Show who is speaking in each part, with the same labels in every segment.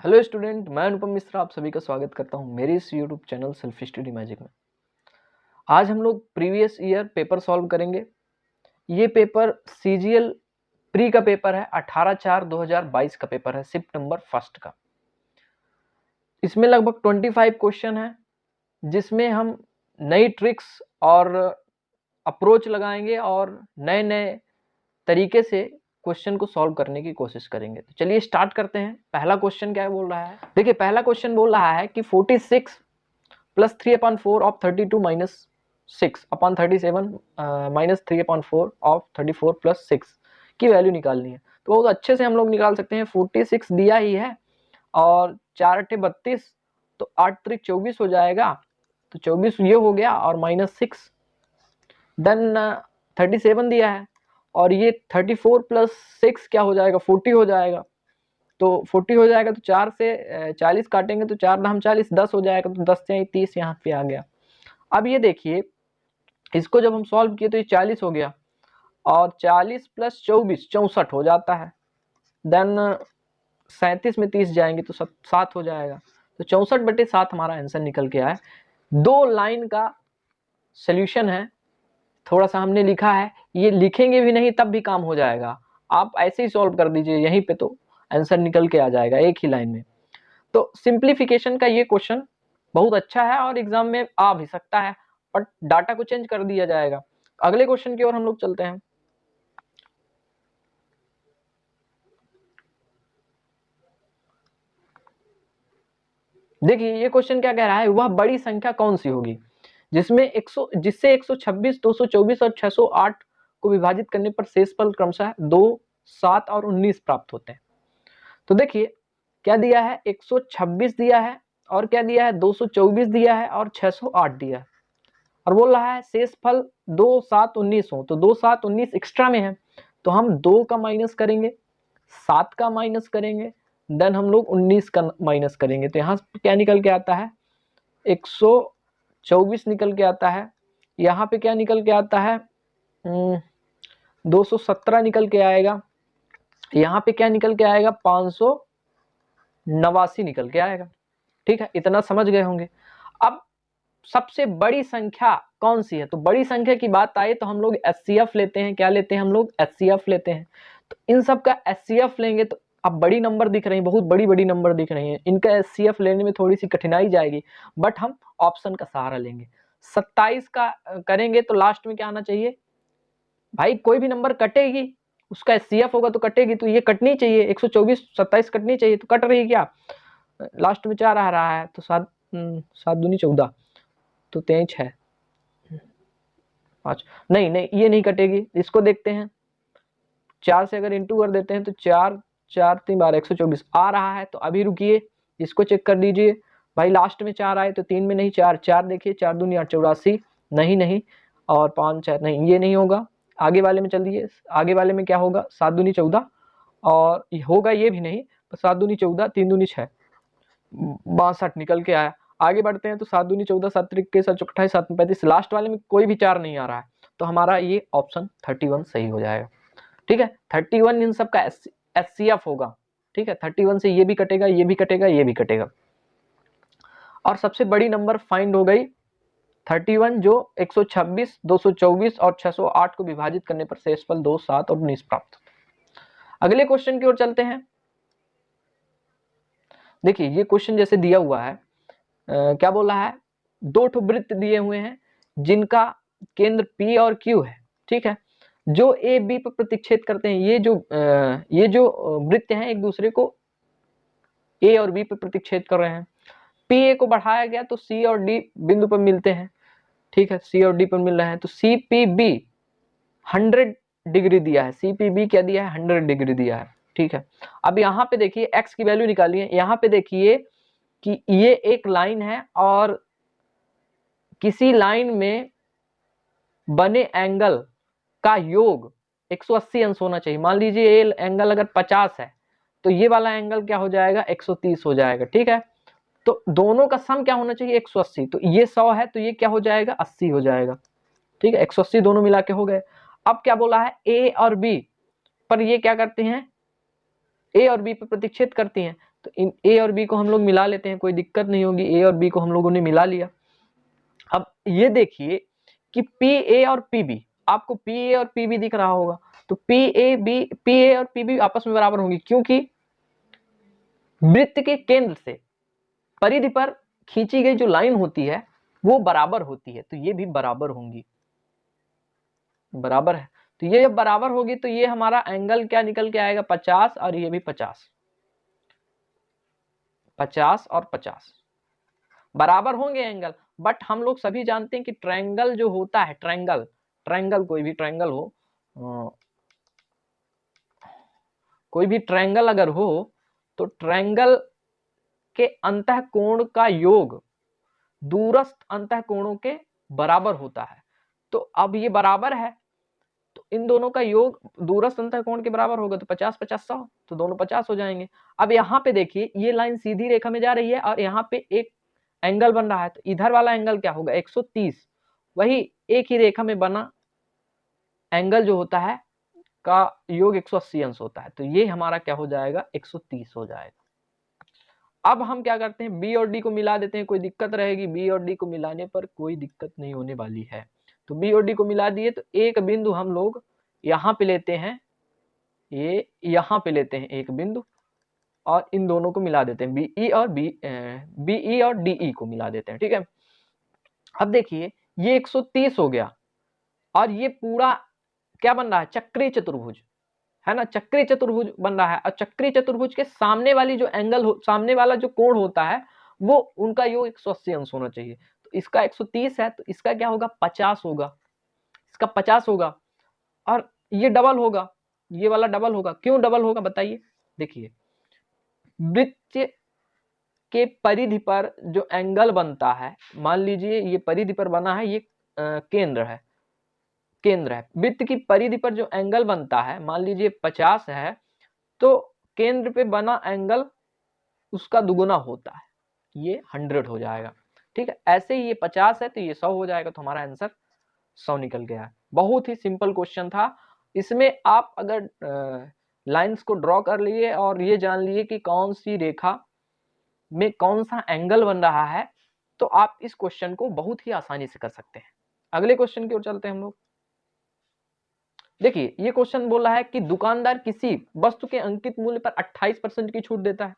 Speaker 1: Hello student, मैं अनुपम मिश्रा आप सभी का स्वागत करता हूं मेरे इस YouTube channel self study magic में। आज हम लोग प्रीवियस ईयर पेपर सॉल्व करेंगे। ये पेपर सीजीएल प्री का पेपर है, 18/4/2022 का पेपर है, सितंबर 1 का। इसमें लगभग 25 क्वेश्चन है, जिसमें हम नई ट्रिक्स और अप्रोच लगाएंगे और नए नए तरीके से क्वेश्चन को सॉल्व करने की कोशिश करेंगे। तो चलिए स्टार्ट करते हैं। पहला क्वेश्चन क्या बोल रहा है, देखिए पहला क्वेश्चन बोल रहा है कि 46 plus 3/4 of 32 minus 6/37 minus 3/4 of 34 plus 6 की वैल्यू निकालनी है। तो बहुत अच्छे से हम लोग निकाल सकते हैं। 46 दिया ही है और 4 × 32 तो 8 × 24 हो जाएगा, तो 24 ये हो गया और माइनस 6। देन 37 दिया है और ये 34 प्लस 6 क्या हो जाएगा, 40 हो जाएगा। तो 40 हो जाएगा तो 4 से 40 काटेंगे तो 4 दाम 40, 10 हो जाएगा, तो 10 से 30 यहाँ पे आ गया। अब ये देखिए, इसको जब हम सॉल्व किए तो ये 40 हो गया और 40 प्लस 24 64 हो जाता है। देन 37 में 30 जाएंगे तो 7 हो जाएगा, तो 64/7 हमारा आंसर निकल के आया। 2 लाइन का सोल्यूशन है, थोड़ा सा हमने लिखा है, ये लिखेंगे भी नहीं तब भी काम हो जाएगा। आप ऐसे ही सॉल्व कर दीजिए यहीं पे तो आंसर निकल के आ जाएगा एक ही लाइन में। तो सिंप्लीफिकेशन का ये क्वेश्चन बहुत अच्छा है और एग्जाम में आ भी सकता है, बट डाटा को चेंज कर दिया जाएगा। अगले क्वेश्चन की ओर हम लोग चलते हैं। देखिए ये क्वेश्चन क्या कह रहा है, वह बड़ी संख्या कौन सी होगी जिससे 126, 224 और 608 को विभाजित करने पर शेषफल क्रमशः 2, 7 और 19 प्राप्त होते हैं। तो देखिए क्या दिया है, 126 दिया है और क्या दिया है, 224 दिया है और 608 दिया है, और बोल रहा है शेषफल 2, 7, 19 हो। तो 2, 7, 19 एक्स्ट्रा में है, तो हम 2 का माइनस करेंगे, 7 का माइनस करेंगे, देन हम लोग 19 का माइनस करेंगे। तो यहाँ क्या निकल के आता है, 124 निकल के आता है। यहाँ पे क्या निकल के आता है, 217 निकल के आएगा। यहाँ पे क्या निकल के आएगा, 589 निकल के आएगा। ठीक है, इतना समझ गए होंगे। अब सबसे बड़ी संख्या कौन सी है, तो बड़ी संख्या की बात आए तो हम लोग एचसीएफ लेते हैं। क्या लेते हैं हम लोग, एचसीएफ लेते हैं। तो इन सब का एचसीएफ लेंगे तो अब बड़ी नंबर दिख रही है, बहुत बड़ी बड़ी नंबर दिख रही है, इनका एचसीएफ लेने में थोड़ी सी कठिनाई जाएगी, बट हम ऑप्शन का सहारा लेंगे। 27 का करेंगे तो लास्ट में क्या आना चाहिए भाई, कोई भी नंबर कटेगी उसका एचसीएफ होगा तो कटेगी, तो ये कटनी चाहिए, 124 27 कटनी चाहिए, तो कट रही क्या, लास्ट में 4 आ रहा है, तो 7 7 दूनी 14, तो 23 है 5, नहीं ये नहीं कटेगी। इसको देखते हैं, 4 से अगर इंटू कर देते हैं तो 4 4 3 12 124 आ रहा है। तो अभी रुकिए, इसको चेक कर दीजिए भाई, लास्ट में 4 आए तो 3 में नहीं, 4 4 देखिए, 4 दूनी 8 84, नहीं और 5 4 नहीं, ये नहीं होगा। आगे वाले में चल दिए, आगे वाले में क्या होगा, 7 दूनी 14 और होगा ये भी नहीं, 7 दूनी 14 3 दूनी 6 62 निकल के आया। आगे बढ़ते हैं तो 7 दूनी 14 7 त्रिक के 7 28 7 35, लास्ट वाले में कोई भी 4 नहीं आ रहा है, तो हमारा ये ऑप्शन 31 सही हो जाएगा। ठीक है, 31 इन सब का एचसीएफ होगा। ठीक है, 31 से ये भी कटेगा, ये भी कटेगा, ये भी कटेगा, और सबसे बड़ी नंबर फाइंड हो गई 31, जो 126, 224 और 608 को विभाजित करने पर शेषफल 2, 7 और 19 प्राप्त होता है। अगले क्वेश्चन की ओर चलते हैं। देखिए ये क्वेश्चन जैसे दिया हुआ है, क्या बोल रहा है, 2 ठो वृत्त दिए हुए हैं जिनका केंद्र P और Q है। ठीक है, जो ए बी पर प्रतिच्छेद करते हैं, ये जो वृत्त हैं एक दूसरे को ए और बी पर प्रतिच्छेद कर रहे हैं। पी ए को बढ़ाया गया तो सी और डी बिंदु पर मिलते हैं। ठीक है, सी और डी पर मिल रहे हैं, तो सी पी बी 100 डिग्री दिया है, सी पी बी क्या दिया है, 100 डिग्री दिया है। ठीक है, अब यहाँ पे देखिए एक्स की वैल्यू निकालिए। यहाँ पे देखिए कि ये एक लाइन है और किसी लाइन में बने एंगल का योग 180 अंश होना चाहिए। मान लीजिए ये एंगल अगर 50 है तो ये वाला एंगल क्या हो जाएगा, 130 हो जाएगा। ठीक है, तो दोनों का सम क्या होना चाहिए, 180, तो ये 100 है तो ये क्या हो जाएगा, 80 हो जाएगा। ठीक है, 180 दोनों मिला के हो गए। अब क्या बोला है, ए और बी पर ये क्या करते हैं, ए और बी पे प्रतिच्छेद करती हैं, तो इन ए और बी को हम लोग मिला लेते हैं, कोई दिक्कत नहीं होगी। ए और बी को हम लोगों ने मिला लिया। अब ये देखिए कि पी ए और पी बी, आपको पी ए और पी बी दिख रहा होगा, तो पी ए और पी बी आपस में बराबर होंगी, क्योंकि वृत्त के केंद्र से परिधि पर खींची गई जो लाइन होती है वो बराबर होती है, तो ये भी बराबर होंगी, बराबर है। तो ये जब बराबर होगी तो ये हमारा एंगल क्या निकल के आएगा, 50, और ये भी 50, 50 और 50 बराबर होंगे एंगल। बट हम लोग सभी जानते हैं कि ट्रायंगल जो होता है, ट्रायंगल कोई भी ट्रायंगल हो, कोई भी ट्रायंगल अगर हो तो ट्रायंगल के अंतः कोण का योग दूरस्थ अंतः कोणों के बराबर होता है। तो अब ये बराबर है तो इन दोनों का योग दूरस्थ अंतः कोण के बराबर होगा, तो 50 50 100, तो दोनों 50 हो जाएंगे। अब यहाँ पे देखिए ये लाइन सीधी रेखा में जा रही है और यहाँ पे एक एंगल बन रहा है, तो इधर वाला एंगल क्या होगा, 130। वही एक ही रेखा में बना एंगल जो होता है का योग 180 अंश होता है, तो ये हमारा क्या हो जाएगा, 130 हो जाएगा। अब हम क्या करते हैं, बी और डी को मिला देते हैं, कोई दिक्कत रहेगी, बी और डी को मिलाने पर कोई दिक्कत नहीं होने वाली है। तो बी और डी को मिला दिए, तो एक बिंदु हम लोग यहाँ पे लेते हैं, ये यहाँ पे लेते हैं एक बिंदु, और इन दोनों को मिला देते हैं, बीई और डीई को मिला देते हैं, ठीक है। अब देखिए ये 130 हो गया, और ये पूरा क्या बन रहा है, चक्रीय चतुर्भुज है ना, चक्रीय चतुर्भुज बन रहा है। और चक्रीय चतुर्भुज के सामने वाली जो एंगल सामने वाला जो कोण होता है वो उनका योग 180 अंश होना चाहिए। तो इसका 130 है, तो इसका क्या होगा, 50 होगा, इसका 50 होगा, और ये डबल होगा, ये वाला डबल होगा। क्यों डबल होगा बताइए, देखिए वृत्त के परिधि पर जो एंगल बनता है, मान लीजिए ये परिधि पर बना है, ये केंद्र है, वृत्त की परिधि पर जो एंगल बनता है, मान लीजिए 50 है, तो केंद्र पे बना एंगल उसका दुगुना होता है, ये 100 हो जाएगा, ठीक है। ऐसे ही ये 50 है तो ये 100 हो जाएगा, तो हमारा आंसर 100 निकल गया। बहुत ही सिंपल क्वेश्चन था। इसमें आप अगर लाइंस को ड्रॉ कर लिए और ये जान लिए कि कौन सी रेखा में कौन सा एंगल बन रहा है, तो आप इस क्वेश्चन को बहुत ही आसानी से कर सकते हैं। अगले क्वेश्चन की ओर चलते हैं हम लोग। देखिए ये क्वेश्चन बोल रहा है कि दुकानदार किसी वस्तु के अंकित मूल्य पर 28% की छूट देता है,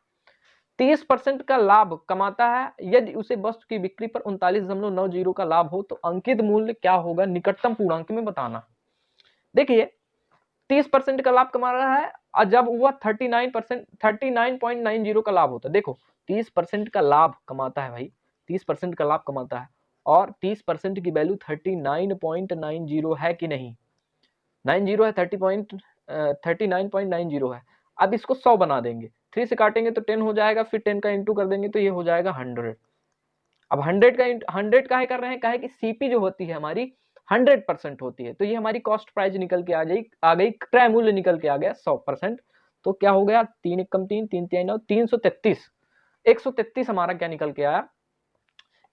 Speaker 1: 30% का लाभ कमाता है। यदि उसे वस्तु की बिक्री पर 39.90 का लाभ हो तो अंकित मूल्य क्या होगा, निकटतम पूर्णांक में बताना। देखिए 30% का लाभ कमा रहा है, और जब वह 39.90 का लाभ होता है, देखो 30% का लाभ कमाता है भाई, 30% का लाभ कमाता है, और 30% की वैल्यू 39.90 है कि नहीं, 90 है, 39.90 है। अब इसको 100 बना देंगे, 3 से काटेंगे तो 10 हो जाएगा, फिर 10 का इंटू कर देंगे तो ये हो जाएगा 100। अब 100 काहे कर रहे हैं, काहे कि सीपी जो होती है हमारी 100% होती है, तो ये हमारी कॉस्ट प्राइस निकल के आ गई, क्रय मूल्य निकल के आ गया 100%। तो क्या हो गया, 3 एकम 3, 3 3 9, 333, 133 हमारा क्या निकल के आया,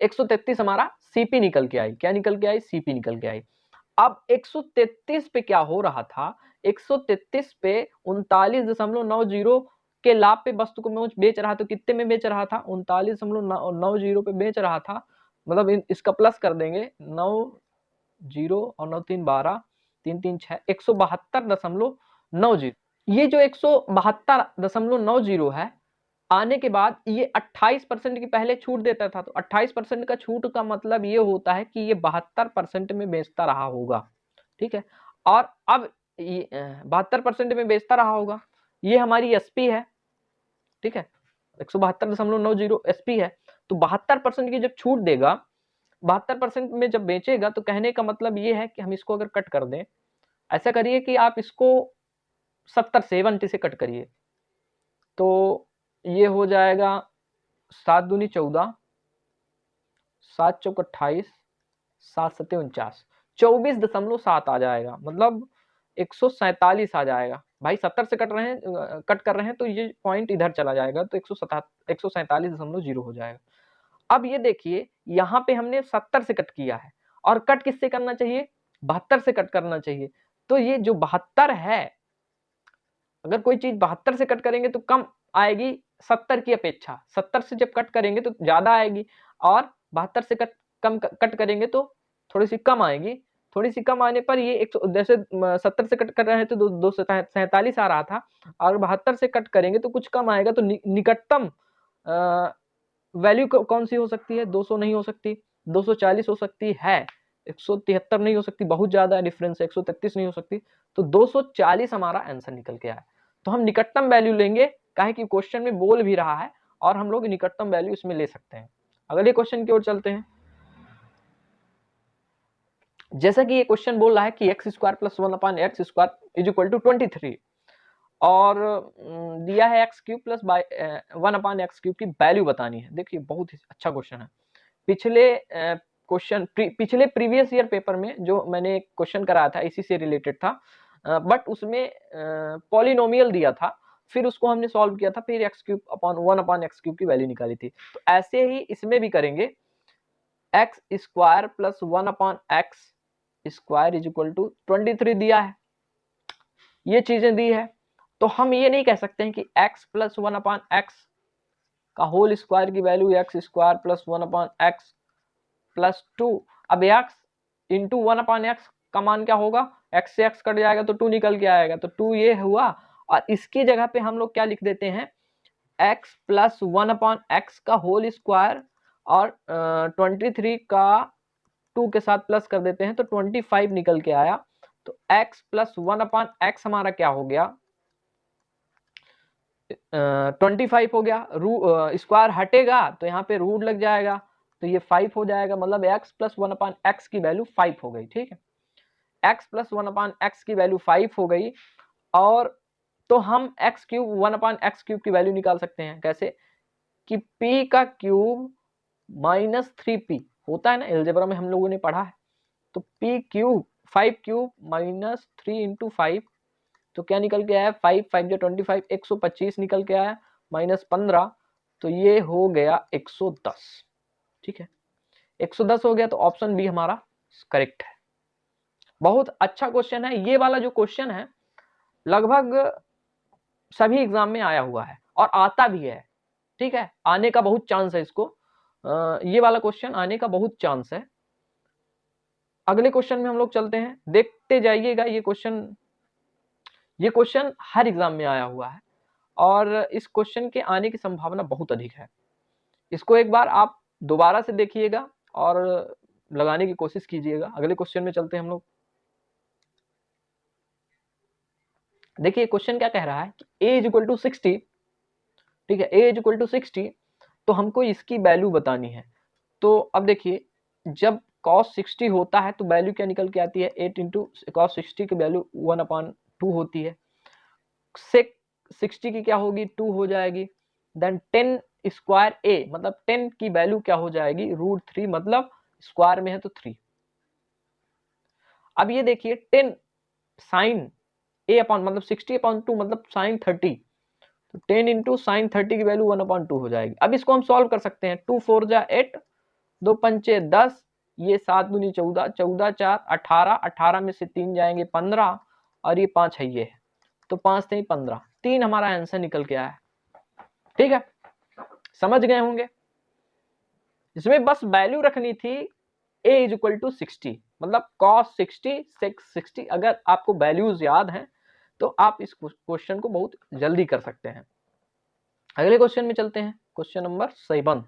Speaker 1: 133 हमारा सीपी निकल के आई, क्या निकल के आई, सीपी निकल के आई। अब 133 पे क्या हो रहा था, 133 पे 39.90 के लाभ पे वस्तु को मैं बेच रहा था, तो कितने में बेच रहा था, 39.90 पे बेच रहा था, मतलब इसका प्लस कर देंगे, 90 और 9 3 12, 3 3 6, 172.90। ये जो 172.90 है, आने के बाद ये 28% की पहले छूट देता था, तो 28% का छूट का मतलब ये होता है कि ये 72% में बेचता रहा होगा, ठीक है। और अब 72% में बेचता रहा होगा, ये हमारी एसपी है, ठीक है, 172.90 एसपी है। तो 72% की जब छूट देगा, 72% में जब बेचेगा, तो कहने का मतलब ये है कि हम इसको अगर कट कर दें, ऐसा करिए कि आप इसको 70 से कट करिए, तो ये हो जाएगा 7 दूनी 14, 7 चौक 28, 7 सत्ते 49, 24.7 आ जाएगा, मतलब 147 आ जाएगा भाई। 70 से कट कर रहे हैं तो ये पॉइंट इधर चला जाएगा, तो 147.0 हो जाएगा। अब ये देखिए यहाँ पे हमने 70 से कट किया है, और कट किससे करना चाहिए, 72 से कट करना चाहिए। तो ये जो 72 है, अगर कोई चीज 72 से कट करेंगे तो कम आएगी 70 की अपेक्षा 70 से जब कट करेंगे तो ज्यादा आएगी, और 72 से कट करेंगे तो थोड़ी सी कम आएगी। थोड़ी सी कम आने पर ये जैसे 70 से कट कर रहे हैं तो 247 आ रहा था, और 72 से कट करेंगे तो कुछ कम आएगा। तो निकटतम वैल्यू कौन सी हो सकती है? 200 नहीं हो सकती, 240 हो सकती है, 173 नहीं हो सकती, बहुत ज्यादा डिफरेंस है, 133 नहीं हो सकती, तो 240 हमारा आंसर निकल के आया। तो हम निकटतम वैल्यू लेंगे, काहे कि क्वेश्चन में बोल भी रहा है, और हम लोग निकटतम वैल्यू इसमें ले सकते हैं। अगले क्वेश्चन की ओर चलते हैं। जैसा कि ये क्वेश्चन बोल रहा है कि x square plus 1/x² is equal to 23, और दिया है x³ प्लस 1/x³ की वैल्यू बतानी है। देखिए बहुत ही अच्छा क्वेश्चन है। पिछले प्रीवियस ईयर पेपर में जो मैंने एक क्वेश्चन कराया था इसी से रिलेटेड था, बट उसमें पॉलिनोमियल दिया था, फिर उसको हमने सॉल्व किया था, फिर x³ अपॉन 1/x³ की वैल्यू निकाली थी। तो ऐसे ही इसमें भी करेंगे, x square plus 1/x square is equal to 23 दिया है, ये चीजें दी है। तो हम ये नहीं कह सकते हैं कि x प्लस 1/x का होल स्क्वायर की value x square plus 1/x plus 2। अब x इंटू 1/x का मान क्या होगा? x से x कट जाएगा तो 2 निकल के आएगा, तो 2 ये हुआ, और इसकी जगह पे हम लोग क्या लिख देते हैं? x प्लस 1/x का होल स्क्वायर, और 23 का 2 के साथ प्लस कर देते हैं तो 25 निकल के आया। तो x प्लस 1/x हमारा क्या हो गया? 25 हो गया। स्क्वायर हटेगा तो यहाँ पे रूट लग जाएगा, तो ये 5 हो जाएगा, मतलब x प्लस 1/x की वैल्यू 5 हो गई। ठीक है, x प्लस 1/x की वैल्यू 5 हो गई। और तो हम x³ 1/x³ की वैल्यू निकाल सकते हैं। कैसे? कि p का क्यूब माइनस 3p होता है ना, एलजेब्रा में हम लोगों ने पढ़ा है। तो p cube 5 cube minus 3 into 5, तो क्या निकल के आया? 5 5 जो 25, 125 निकल के आया, माइनस 15, तो ये हो गया 110। ठीक है, 110 हो गया, तो ऑप्शन बी हमारा करेक्ट है। बहुत अच्छा क्वेश्चन है ये वाला। जो क्वेश्चन है लगभग सभी एग्जाम में आया हुआ है और आता भी है। ठीक है, आने का बहुत चांस है इसको, ये वाला क्वेश्चन आने का बहुत चांस है। अगले क्वेश्चन में हम लोग चलते हैं, देखते जाइएगा। ये क्वेश्चन हर एग्जाम में आया हुआ है, और इस क्वेश्चन के आने की संभावना बहुत अधिक है। इसको एक बार आप दोबारा से देखिएगा और लगाने की कोशिश कीजिएगा। अगले क्वेश्चन में चलते हैं हम लोग। देखिए क्वेश्चन क्या कह रहा है कि a इज इक्वल टू 60। ठीक है, a इज इक्वल टू 60, तो हमको इसकी वैल्यू बतानी है। तो अब देखिए, जब cos 60 होता है तो वैल्यू क्या निकल के आती है? 8 इंटू cos 60 की वैल्यू 1/2 होती है। sec 60 की क्या होगी? 2 हो जाएगी। देन 10 स्क्वायर a, मतलब 10 की वैल्यू क्या हो जाएगी? √3, मतलब स्क्वायर में है तो 3। अब ये देखिए 10 साइन a अपॉन, मतलब 60/2 मतलब साइन 30, तो 10 इंटू साइन 30 की वैल्यू 1/2 हो जाएगी। अब इसको हम सॉल्व कर सकते हैं। 2 4 जा 8, 2 पंचे 10, ये 7 दूनी 14, 14 4 18, 18 में से 3 जाएंगे 15, और ये 5 है, ये है, तो 5 3 15, 3 हमारा आंसर निकल के आया है। ठीक है, समझ गए होंगे। इसमें बस वैल्यू रखनी थी a इज इक्वल टू 60, मतलब cos 60 sec 60। अगर आपको वैल्यूज याद हैं तो आप इस क्वेश्चन को बहुत जल्दी कर सकते हैं। अगले क्वेश्चन में चलते हैं, क्वेश्चन नंबर 7।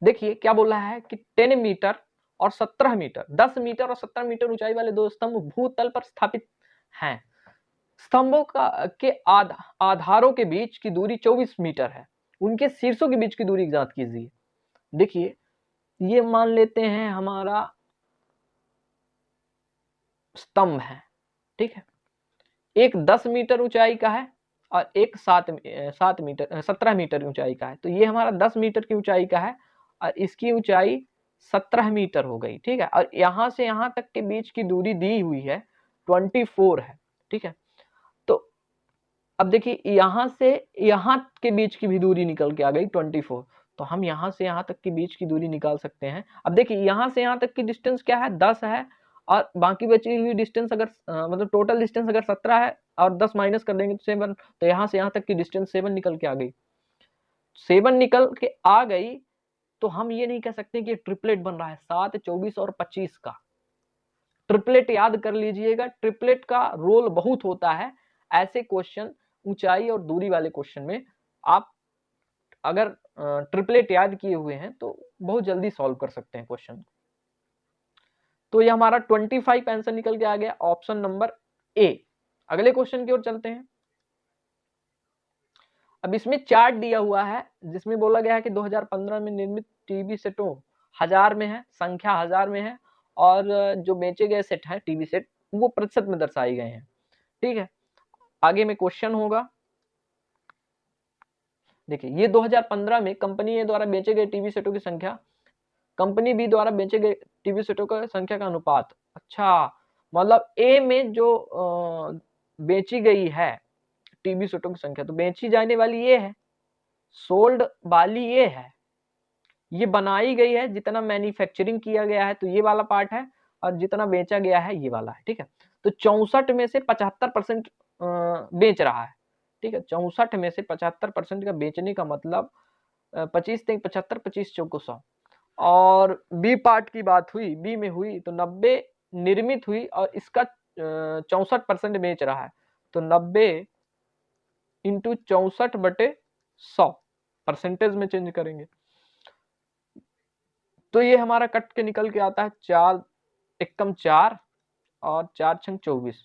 Speaker 1: देखिए क्या बोल रहा है कि 10 मीटर और 17 मीटर, 10 मीटर और 17 मीटर ऊंचाई वाले दो स्तंभ भूतल पर स्थापित हैं। स्तंभों के आधारों के बीच की दूरी 24 मीटर है। उनके शीर्षों के बीच की दूरी ज्ञात कीजिए। देखिए ये मान लेते हैं हमारा स्तंभ है। ठीक है, एक 10 मीटर ऊंचाई का है और एक 17 मीटर ऊंचाई का है। तो ये हमारा 10 मीटर की ऊंचाई का है और इसकी ऊंचाई 17 मीटर हो गई। ठीक है, और यहां से यहां तक के बीच की दूरी दी हुई है 24 है। ठीक है, तो अब देखिए यहां से यहां के बीच की भी दूरी निकल के आ गई 24, तो हम यहां से यहां तक के बीच की दूरी निकाल सकते हैं। अब देखिए यहां से यहां तक की डिस्टेंस क्या है? 10 है, और बाकी बची हुई डिस्टेंस अगर मतलब टोटल डिस्टेंस अगर 17 है और 10 माइनस कर देंगे तो 7, तो यहाँ से यहाँ तक की डिस्टेंस 7 निकल के आ गई। 7 निकल के आ गई तो हम ये नहीं कह सकते कि ट्रिपलेट बन रहा है 7, 24 और 25 का। ट्रिपलेट याद कर लीजिएगा, ट्रिपलेट का रोल बहुत होता है ऐसे क्वेश्चन, ऊंचाई और दूरी वाले क्वेश्चन में। आप अगर ट्रिपलेट याद किए हुए हैं तो बहुत जल्दी सॉल्व कर सकते हैं क्वेश्चन। तो ये हमारा 25 आंसर निकल के आ गया, ऑप्शन नंबर ए। अगले क्वेश्चन की ओर चलते हैं। अब इसमें चार्ट दिया हुआ है जिसमें बोला गया है कि 2015 में निर्मित टीवी सेटों 1000 में है, संख्या 1000 में है, और जो बेचे गए सेट है टीवी सेट वो प्रतिशत में दर्शाए गए हैं। ठीक है, आगे में क्वेश्चन होगा। देखिए ये 2015 में कंपनी ए द्वारा बेचे गए टीवी सेटों की संख्या, कंपनी बी द्वारा बेचे गए टीवी सेटों का संख्या का अनुपात। अच्छा, मतलब ए में जो बेची गई है टीवी सेटों की संख्या, तो बेची जाने वाली ये है, सोल्ड वाली ये है, ये बनाई गई है, जितना मैन्युफैक्चरिंग किया गया है तो ये वाला पार्ट है, और जितना बेचा गया है ये वाला है। ठीक है, तो 64 में से 75% बेच रहा है। ठीक है, 64 में से 75% का बेचने का मतलब 25 3 75, 25 चौको 100। और बी पार्ट की बात हुई, बी में हुई तो 90 निर्मित हुई और इसका 64% बेच रहा है, तो 90 इंटू 64/100 परसेंटेज में चेंज करेंगे तो ये हमारा कट के निकल के आता है 4 एकम 4 और 4 छंग 24,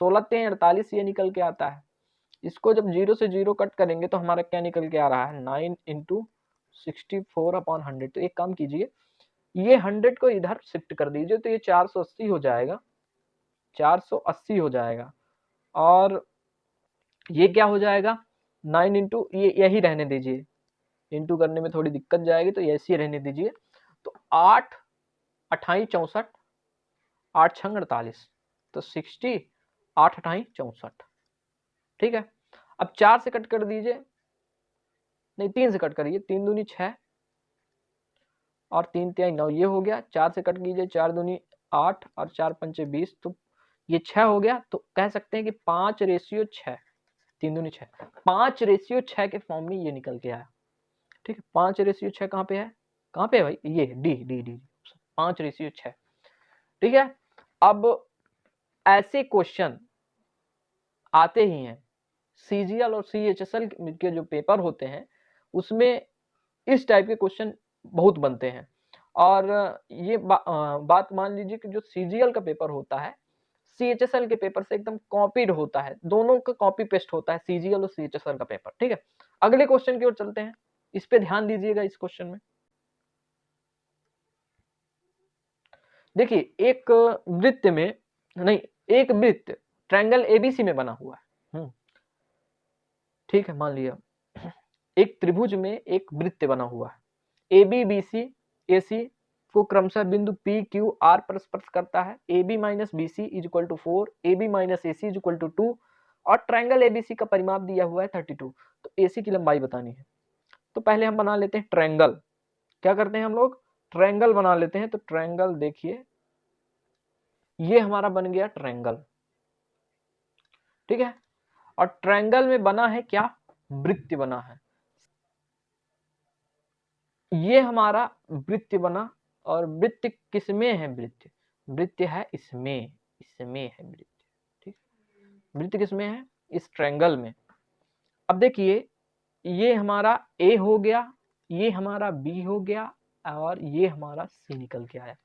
Speaker 1: 16 3 48 ये निकल के आता है। इसको जब 0 से 0 कट करेंगे तो हमारा क्या निकल के आ रहा है, 9 इंटू 64/100। तो एक काम कीजिए, ये 100 को इधर शिफ्ट कर दीजिए तो ये 480 हो जाएगा, 480 हो जाएगा। और ये क्या हो जाएगा, 9 इंटू ये यही रहने दीजिए, इंटू करने में थोड़ी दिक्कत जाएगी तो ऐसे ही रहने दीजिए। तो 8 28 64, 8 छंग 48, तो 60, 8 28 64। ठीक है, अब 4 से कट कर दीजिए, नहीं 3 से कट करिए, 3 दूनी 6 और 3 तिहाई 9, ये हो गया। 4 से कट कीजिए, 4 दूनी 8 और 4 पंचे 20, तो ये 6 हो गया। तो कह सकते हैं कि 5:6, 3 दूनी 6, 5:6 के फॉर्म में ये निकल के आया। ठीक है, 5:6 कहाँ पे है, कहाँ पे है भाई, ये डी डी डी 5:6। ठीक है, अब ऐसे क्वेश्चन आते ही हैं, सीजीएल और सीएचएसएल के जो पेपर होते हैं उसमें इस टाइप के क्वेश्चन बहुत बनते हैं। और ये बात मान लीजिए कि जो सीजीएल का पेपर होता है सीएचएसएल के पेपर से एकदम कॉपीड होता है, दोनों का कॉपी पेस्ट होता है सीजीएल और सीएचएसएल का पेपर। ठीक है, अगले क्वेश्चन की ओर चलते हैं, इस पे ध्यान दीजिएगा। इस क्वेश्चन में देखिए एक वृत्त में, नहीं एक वृत्त ट्रायंगल एबीसी में बना हुआ है। ठीक है, मान लिया एक त्रिभुज में एक वृत्त बना हुआ है, ए बी बी सी ए सी को क्रमशः बिंदु पी क्यू आर पर स्पर्श करता है। A B minus B C is equal to 4, A B minus A C is equal to 2, और ट्रायंगल एबीसी का परिमाप दिया हुआ है 32। तो एसी की लंबाई बतानी है। तो पहले हम बना लेते हैं ट्रायंगल। क्या करते हैं हम लोग, ट्रायंगल बना लेते हैं। तो ट्रायंगल देखिए, ये हमारा बन गया ट्रायंगल। ठीक है, और ट्रायंगल में बना है क्या, वृत्त बना है। ये हमारा वृत्त बना, और वृत्त किसमें है, वृत्त वृत्त है इसमें, इसमें है वृत्त। ठीक, वृत्त किसमें है, इस ट्रायंगल में। अब देखिए ये हमारा ए हो गया, ये हमारा बी हो गया, और ये हमारा सी निकल के आया।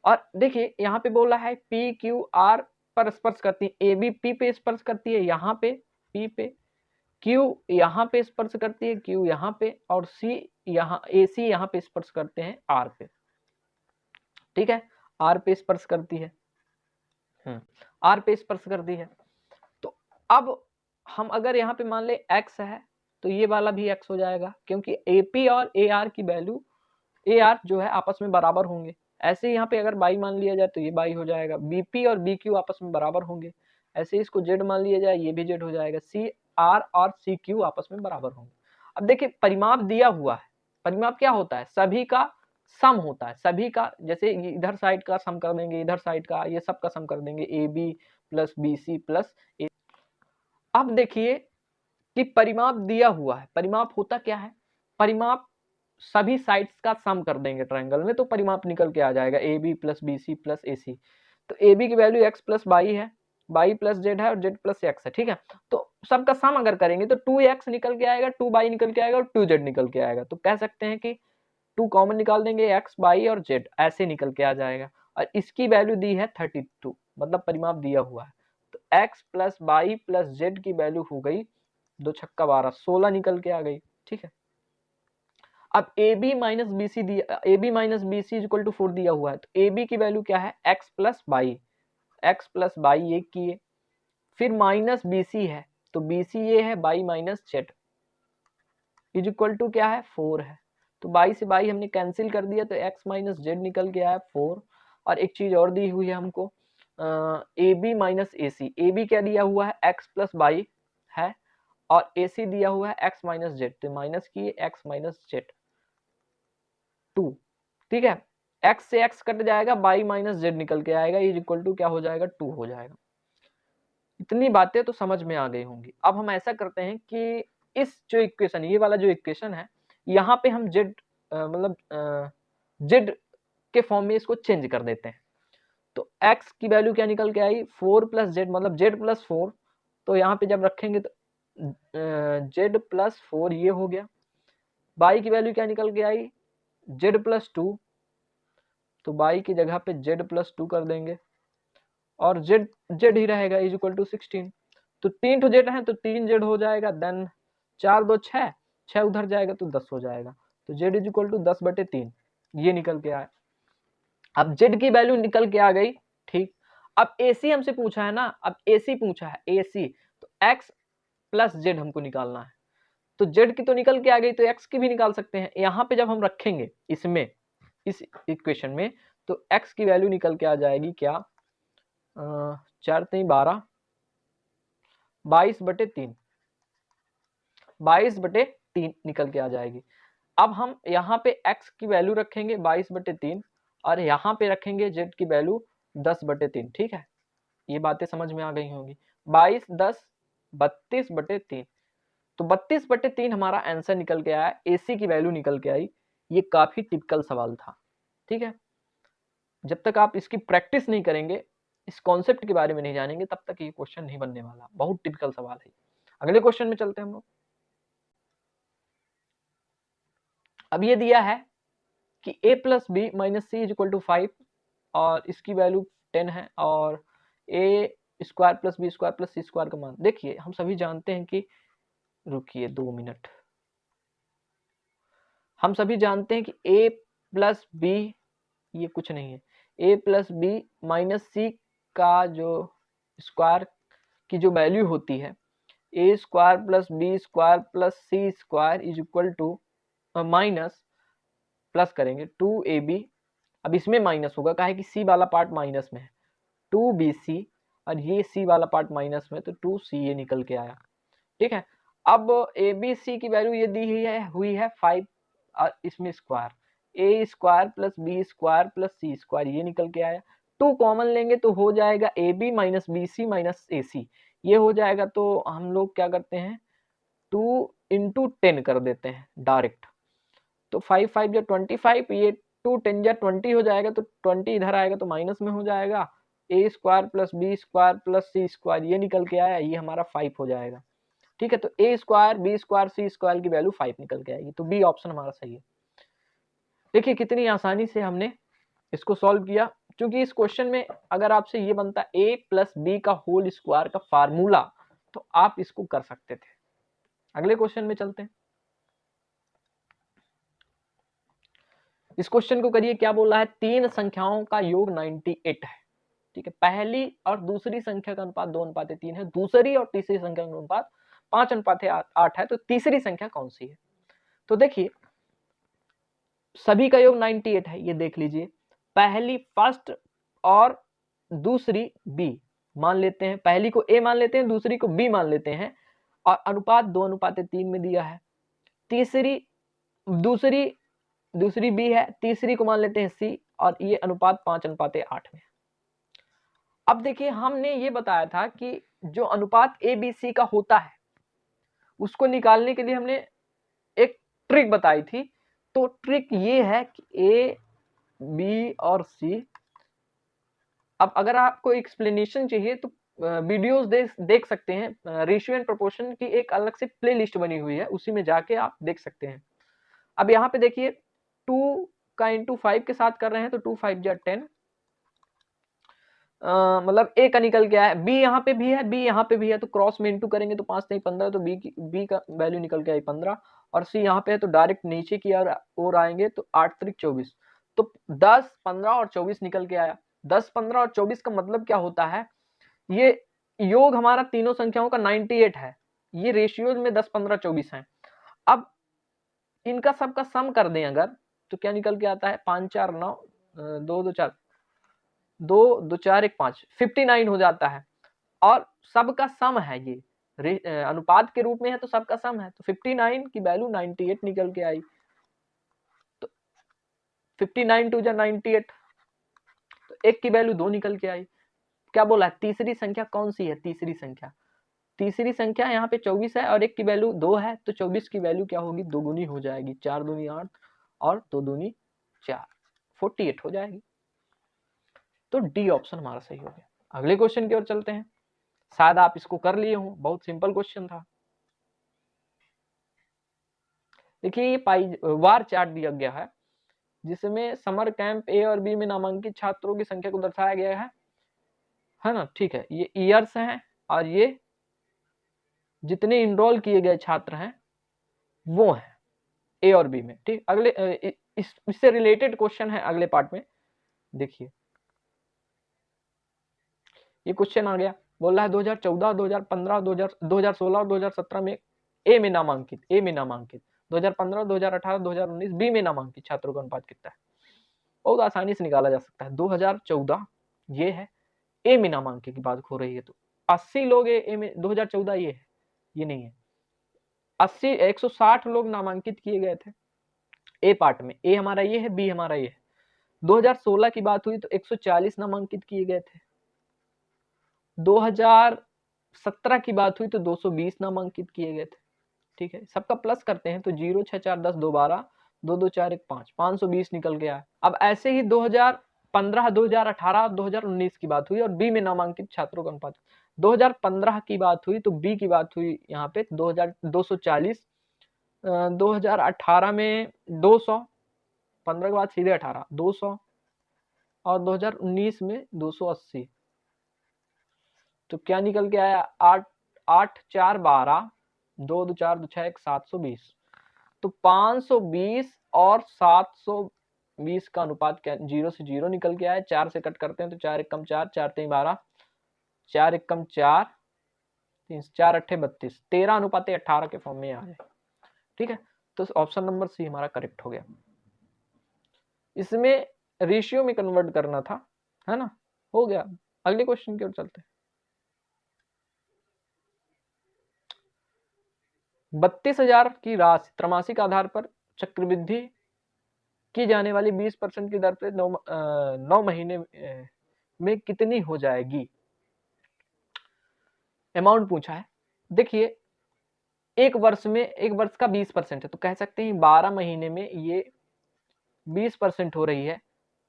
Speaker 1: और देखिए यहाँ पे बोला है पी क्यू आर पर स्पर्श करती है, ए बी पी पे स्पर्श करती है, यहाँ पे पी पे, क्यू यहाँ पे स्पर्श करती है, क्यू यहाँ पे, और सी यहाँ ए सी यहाँ पे स्पर्श करते हैं आर पे। ठीक है, आर पे स्पर्श करती है, आर पे स्पर्श करती है। तो अब हम अगर यहाँ पे मान ले एक्स है तो ये वाला भी एक्स हो जाएगा, क्योंकि एपी और ए आर की वैल्यू, ए आर जो है आपस में बराबर होंगे। ऐसे ही यहाँ पे अगर बाई मान लिया जाए तो ये बाई हो जाएगा, बीपी और बी क्यू आपस में बराबर होंगे। ऐसे इसको जेड मान लिया जाए, ये भी जेड हो जाएगा, सी आर और सी क्यू आपस में बराबर होंगे। अब देखिए परिमाप दिया हुआ है, परिमाप क्या होता है, सभी का सम होता है सभी का, जैसे इधर साइड का सम कर देंगे, इधर साइड का, ये सब का सम कर देंगे, A B plus B C plus A. अब देखिए कि परिमाप दिया हुआ है, परिमाप होता क्या है, परिमाप सभी साइड्स का सम कर देंगे ट्रायंगल में, तो परिमाप निकल के आ जाएगा A B plus B C plus A C. तो ए बी की वैल्यू एक्स प्लस वाई है, वाई प्लस जेड है और जेड प्लस एक्स है, ठीक है। तो सबका सम अगर करेंगे तो 2x निकल के आएगा, 2y निकल के आएगा और 2z निकल के आएगा। तो कह सकते हैं कि 2 कॉमन निकाल देंगे, x y और z ऐसे निकल के आ जाएगा। और इसकी वैल्यू दी है 32, मतलब परिमाप दिया हुआ है। तो x plus Y plus Z की वैल्यू हो गई 2 छक्का 12, 16 निकल के आ गई, ठीक है। अब A B minus B C दिया, A B minus B C equal to 4 दिया हुआ है, तो ए बी की वैल्यू क्या है, x plus Y, X plus Y एक की है, फिर माइनस बी सी है, तो बी सी ये है Y minus Z is equal to क्या है 4 है। तो बाई से बाई हमने कैंसिल कर दिया, तो एक्स माइनस जेड निकल के आया 4। और एक चीज और दी हुई है हमको, A B minus A C, A B क्या दिया हुआ है एक्स प्लस बाई है, और ए सी दिया हुआ है एक्स माइनस जेड, तो माइनस की एक्स माइनस जेड 2, ठीक है। एक्स से एक्स कट जाएगा, बाई माइनस जेड निकल के आएगा, इज इक्वल टू क्या हो जाएगा 2 हो जाएगा। इतनी बातें तो समझ में आ गई होंगी। अब हम ऐसा करते हैं कि इस जो इक्वेशन, ये वाला जो इक्वेशन है, यहाँ पे हम जेड मतलब जेड के फॉर्म में इसको चेंज कर देते हैं। तो x की वैल्यू क्या निकल के आई 4 प्लस जेड, मतलब जेड प्लस 4। तो यहाँ पे जब रखेंगे तो जेड प्लस 4 ये हो गया। y की वैल्यू क्या निकल के आई जेड प्लस 2, तो y की जगह पे जेड प्लस 2 कर देंगे, और जेड जेड ही रहेगा इज इक्वल टू 16। तो 3 तो जेड है तो 3 जेड हो जाएगा, देन 4 2 6, 6 उधर जाएगा तो 10 हो जाएगा। तो जेड इज इक्वल टू 10/3 ये निकल के आया। अब जेड की वैल्यू निकल के आ गई, ठीक। अब एसी हमसे पूछा है ना, अब एसी पूछा है एसी, तो एक्स प्लस जेड हमको निकालना है। तो जेड की तो निकल के आ गई, तो एक्स की भी निकाल सकते हैं। यहाँ पे जब हम रखेंगे इसमें, इस इक्वेशन में, तो एक्स की वैल्यू निकल के आ जाएगी क्या 4 3 12, 22/3, 22/3 निकल के आ जाएगी। अब हम यहाँ पे x की वैल्यू रखेंगे 22/3 और यहाँ पे रखेंगे z की वैल्यू 10/3, ठीक है। ये बातें समझ में आ गई होंगी। 22 10 32/3, तो 32/3 हमारा आंसर निकल के आया, AC की वैल्यू निकल के आई। ये काफी टिपिकल सवाल था, ठीक है। जब तक आप इसकी प्रैक्टिस नहीं करेंगे, इस कॉन्सेप्ट के बारे में नहीं जानेंगे, तब तक ये क्वेश्चन नहीं बनने वाला। बहुत टिपिकल सवाल है। अगले क्वेश्चन में चलते हैं हम लोग। अब ये दिया है कि a plus B minus C is equal to 5 और इसकी वैल्यू 10 है, और a square plus B square plus C square का मान। देखिए हम सभी जानते हैं कि, रुकिए 2 मिनट, हम सभी जानते हैं कि a प्लस बी ये कुछ नहीं है, a plus B minus C का जो स्क्वायर की जो वैल्यू होती है, a square plus B square plus C square is equal to minus, plus करेंगे 2ab, अब इसमें माइनस होगा, काहे कि सी वाला पार्ट माइनस में है, 2bc, और ये सी वाला पार्ट माइनस में, तो 2c ये निकल के आया, ठीक है। अब abc की वैल्यू ये दी हुई है 5, और इसमें square, a square plus B square plus C square ये निकल के आया। 2 कॉमन लेंगे तो हो जाएगा ab minus B C minus A C, ये हो जाएगा। तो हम लोग क्या करते हैं 2 × 10 कर देते हैं डायरेक्ट, तो 5 5 या 25, ये 2 10 या 20 हो जाएगा, तो 20 इधर आएगा तो माइनस में हो जाएगा। a square plus B square plus C square ये निकल के आया, ये हमारा 5 हो जाएगा, ठीक है। तो a square B square C square की वैल्यू 5 निकल के आएगी, तो बी ऑप्शन हमारा सही है। देखिए कितनी आसानी से हमने इसको सॉल्व किया, क्योंकि इस क्वेश्चन में अगर आपसे ये बनता a प्लस बी का होल स्क्वायर का फार्मूला, तो आप इसको कर सकते थे। अगले क्वेश्चन में चलते हैं। इस क्वेश्चन को करिए, क्या बोला है, 3 संख्याओं का योग 98 है, ठीक है। पहली और दूसरी संख्या का अनुपात 2:3 है, दूसरी और तीसरी संख्या का अनुपात 5:8 है, तो तीसरी संख्या कौन सी है। तो देखिए सभी का योग 98 है, ये देख लीजिए। पहली फर्स्ट और दूसरी बी मान लेते हैं, पहली को ए मान लेते हैं, दूसरी को बी मान लेते हैं, और अनुपात 2:3 में दिया है। दूसरी दूसरी बी है, तीसरी को मान लेते हैं सी, और ये अनुपात 5:8 में। अब देखिए हमने ये बताया था कि जो अनुपात ए बी सी का होता है उसको निकालने के लिए हमने एक ट्रिक बताई थी। तो ट्रिक ये है कि ए बी और सी, अब अगर आपको एक्सप्लेनेशन चाहिए तो वीडियोस देख सकते हैं। रेशियो एंड प्रोपोर्शन की एक अलग से प्ले लिस्ट बनी हुई है, उसी में जाके आप देख सकते हैं। अब यहाँ पे देखिए 2 का इंटू 5 के साथ कर रहे हैं तो 2 5 जा 10, मतलब ए का निकल के आया, बी यहाँ पे भी है, बी यहाँ पे भी है, तो क्रॉस में इंटू करेंगे तो 5 नहीं 15, तो बी का वैल्यू निकल के आई 15, और सी यहाँ पे है तो डायरेक्ट नीचे की ओर आएंगे तो 8 3 24, तो 10 15 और 24 निकल के आया। 10 15 और 24 का मतलब क्या होता है, ये योग हमारा तीनों संख्याओं का 98 है, ये रेशियो में 10 15 24 है। अब इनका सबका सम कर दें अगर तो क्या निकल के आता है, 5 4 9, 2 2 4 2 2 4 1 5, 59 हो जाता है। और सबका सम है, ये अनुपात के रूप में है तो सबका सम है, तो 59 की वैल्यू 98 निकल के आई। तो 59 2 जा 98, तो एक की वैल्यू 2 निकल के आई। क्या बोला है, तीसरी संख्या कौन सी है, तीसरी संख्या यहाँ पे 24 है और एक की वैल्यू 2 है, तो 24 की वैल्यू क्या होगी, दोगुनी हो जाएगी, 4 दूनी 8 और 2 दूनी 4, 48 हो जाएगी। तो डी ऑप्शन हमारा सही हो गया। अगले क्वेश्चन की ओर चलते हैं, शायद आप इसको कर लिए हो, बहुत सिंपल क्वेश्चन था। देखिए ये पाई वार चार्ट दिया गया है जिसमें समर कैंप ए और बी में नामांकित छात्रों की संख्या को दर्शाया गया है ना, ठीक है। ये ईयर्स हैं और ये जितने इनरोल किए गए छात्र हैं वो हैं ए और बी में, ठीक। अगले इससे रिलेटेड क्वेश्चन है अगले पार्ट में, देखिए ये क्वेश्चन आ गया, बोल रहा है 2014 2015 2016 और 2017 में ए में नामांकित 2015 2018 2019 बी में नामांकित छात्रों का अनुपात कितना है। बहुत आसानी से निकाला जा सकता है। 2014 ये है, ए में नामांकित की बात हो रही है तो 80 लोग ए में, 2014 ये है, ये नहीं है, 80 160 लोग नामांकित किए गए थे ए पार्ट में, ए हमारा ये है, बी हमारा ये है। 2016 की बात हुई तो 140 नामांकित किए गए थे। 2017 की बात हुई तो 220 नामांकित किए गए थे, ठीक है। सबका प्लस करते हैं तो 0 6 4 10 2 12 2 2 4 1 5, 520 निकल गया। अब ऐसे ही 2015 2018 2019 की बात हुई और बी में नामांकित छात्रों का अनुपात, 2015 की बात हुई तो बी की बात हुई यहाँ पे 240, 2018 में 200, 15 के बाद सीधे 18 200, और 2019 में 280, तो क्या निकल के आया, 8 8 4 12 2 2 4 2 6 1 720, तो 520 और 720 का अनुपात क्या, 0 से 0 निकल के आया। 4 से कट करते हैं तो 4 1 कम 4 4 3 12, 4 1 कम 4 3 4 8 32, 13:18 के फॉर्म में आ जाए, ठीक है। तो ऑप्शन नंबर सी हमारा करेक्ट हो गया। इसमें रेशियो में कन्वर्ट करना था, है ना, हो गया। अगले क्वेश्चन की ओर चलते हैं। 32,000 की राशि त्रैमासिक आधार पर चक्रवृद्धि की जाने वाली 20% की दर पे 9 महीने में कितनी हो जाएगी, अमाउंट पूछा है। देखिए एक वर्ष का 20% है तो कह सकते हैं 12 महीने में ये 20% हो रही है।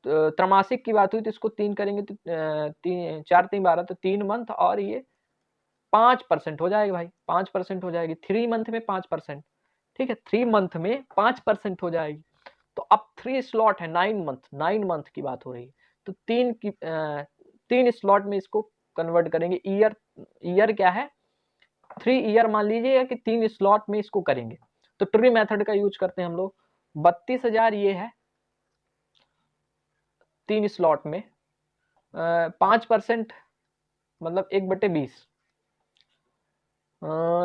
Speaker 1: तो त्रैमासिक की बात हुई तो इसको 3 करेंगे तो 4 3 12, तो 3 मंथ और ये 5% हो जाएगा भाई, 5% हो जाएगी। 3 मंथ में 5%, ठीक है, 3 मंथ में 5% हो जाएगी। तो अब 3 स्लॉट है, 9 मंथ की बात हो रही है, तो 3 स्लॉट में इसको कन्वर्ट करेंगे। ईयर क्या है, 3 ईयर मान लीजिए कि 3 स्लॉट में इसको करेंगे, तो ट्री मेथड का यूज करते हैं हम लोग। 32,000 ये है 3 स्लॉट में, 5% मतलब 1/20,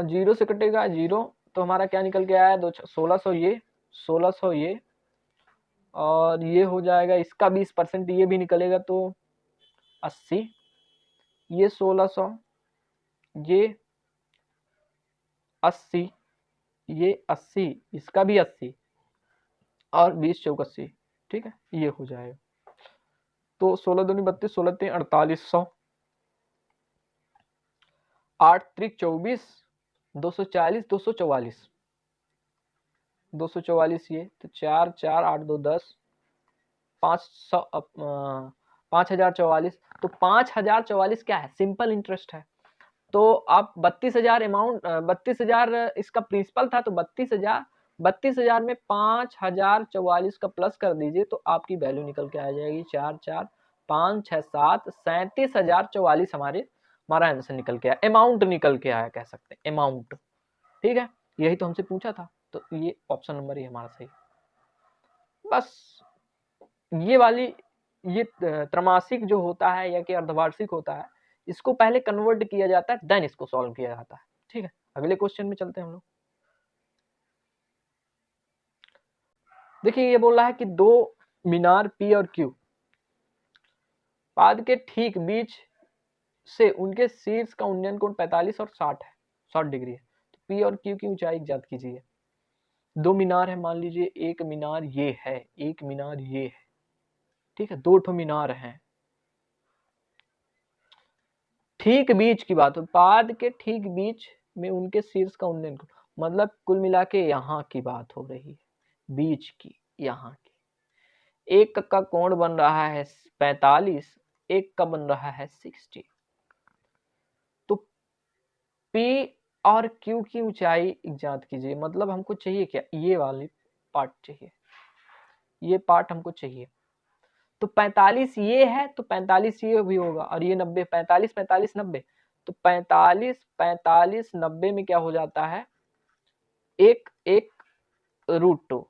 Speaker 1: 0 से कटेगा 0, तो हमारा क्या निकल के आया, 1600 ये 1600 ये, और ये हो जाएगा इसका 20%, ये भी निकलेगा तो 80, ये 1600, ये 80, ये 80, इसका भी 80, और 20 चौक 80, ठीक है, ये हो जाएगा। तो 16 दूनी 32, 16 तीन 4800, 8 त्रिक 24, 240, 244, 244 ये, तो 4 4 8 2 10, 500 5044। तो 5044 क्या है, सिंपल इंटरेस्ट है। तो आप 32,000 अमाउंट, 32,000 इसका प्रिंसिपल था, तो 32,000 में 5044 का प्लस कर दीजिए तो आपकी वैल्यू निकल के आ जाएगी 4 4 5 6 7 37,044 हमारा आंसर निकल के आया, अमाउंट निकल के आया, कह सकते हैं अमाउंट। ठीक है, यही तो हमसे पूछा था, तो ये ऑप्शन नंबर ही हमारा सही। बस ये वाली, ये त्रैमासिक जो होता है या कि अर्धवार्षिक होता है, इसको पहले कन्वर्ट किया जाता है, देन इसको सॉल्व किया जाता है। ठीक है, अगले क्वेश्चन में चलते हैं हम लोग। देखिए ये बोल रहा है कि दो मीनार पी और क्यू पाद के ठीक बीच से उनके शीर्ष का उन्नयन कोण 45 और 60 है, 60 डिग्री है। तो पी और क्यू की ऊंचाई ज्ञात कीजिए। दो मीनार है, मान लीजिए एक मीनार ये है, एक मीनार ये है, ठीक है, दो ठो मीनार हैं। ठीक बीच की बात हो, पाद के ठीक बीच में उनके शीर्ष का उन्नयन कोण, मतलब कुल मिला के यहाँ की बात हो रही है, बीच की, यहाँ की। एक का कोण बन रहा है 45, एक का बन रहा है 60। तो P और Q की ऊंचाई ज्ञात कीजिए। मतलब हमको चाहिए क्या, ये वाली पार्ट चाहिए, ये पार्ट हमको चाहिए। तो 45 ये है, तो 45 ये भी होगा, और ये 90, 45 45 90, तो 45 45 90 में क्या हो जाता है, एक एक √2।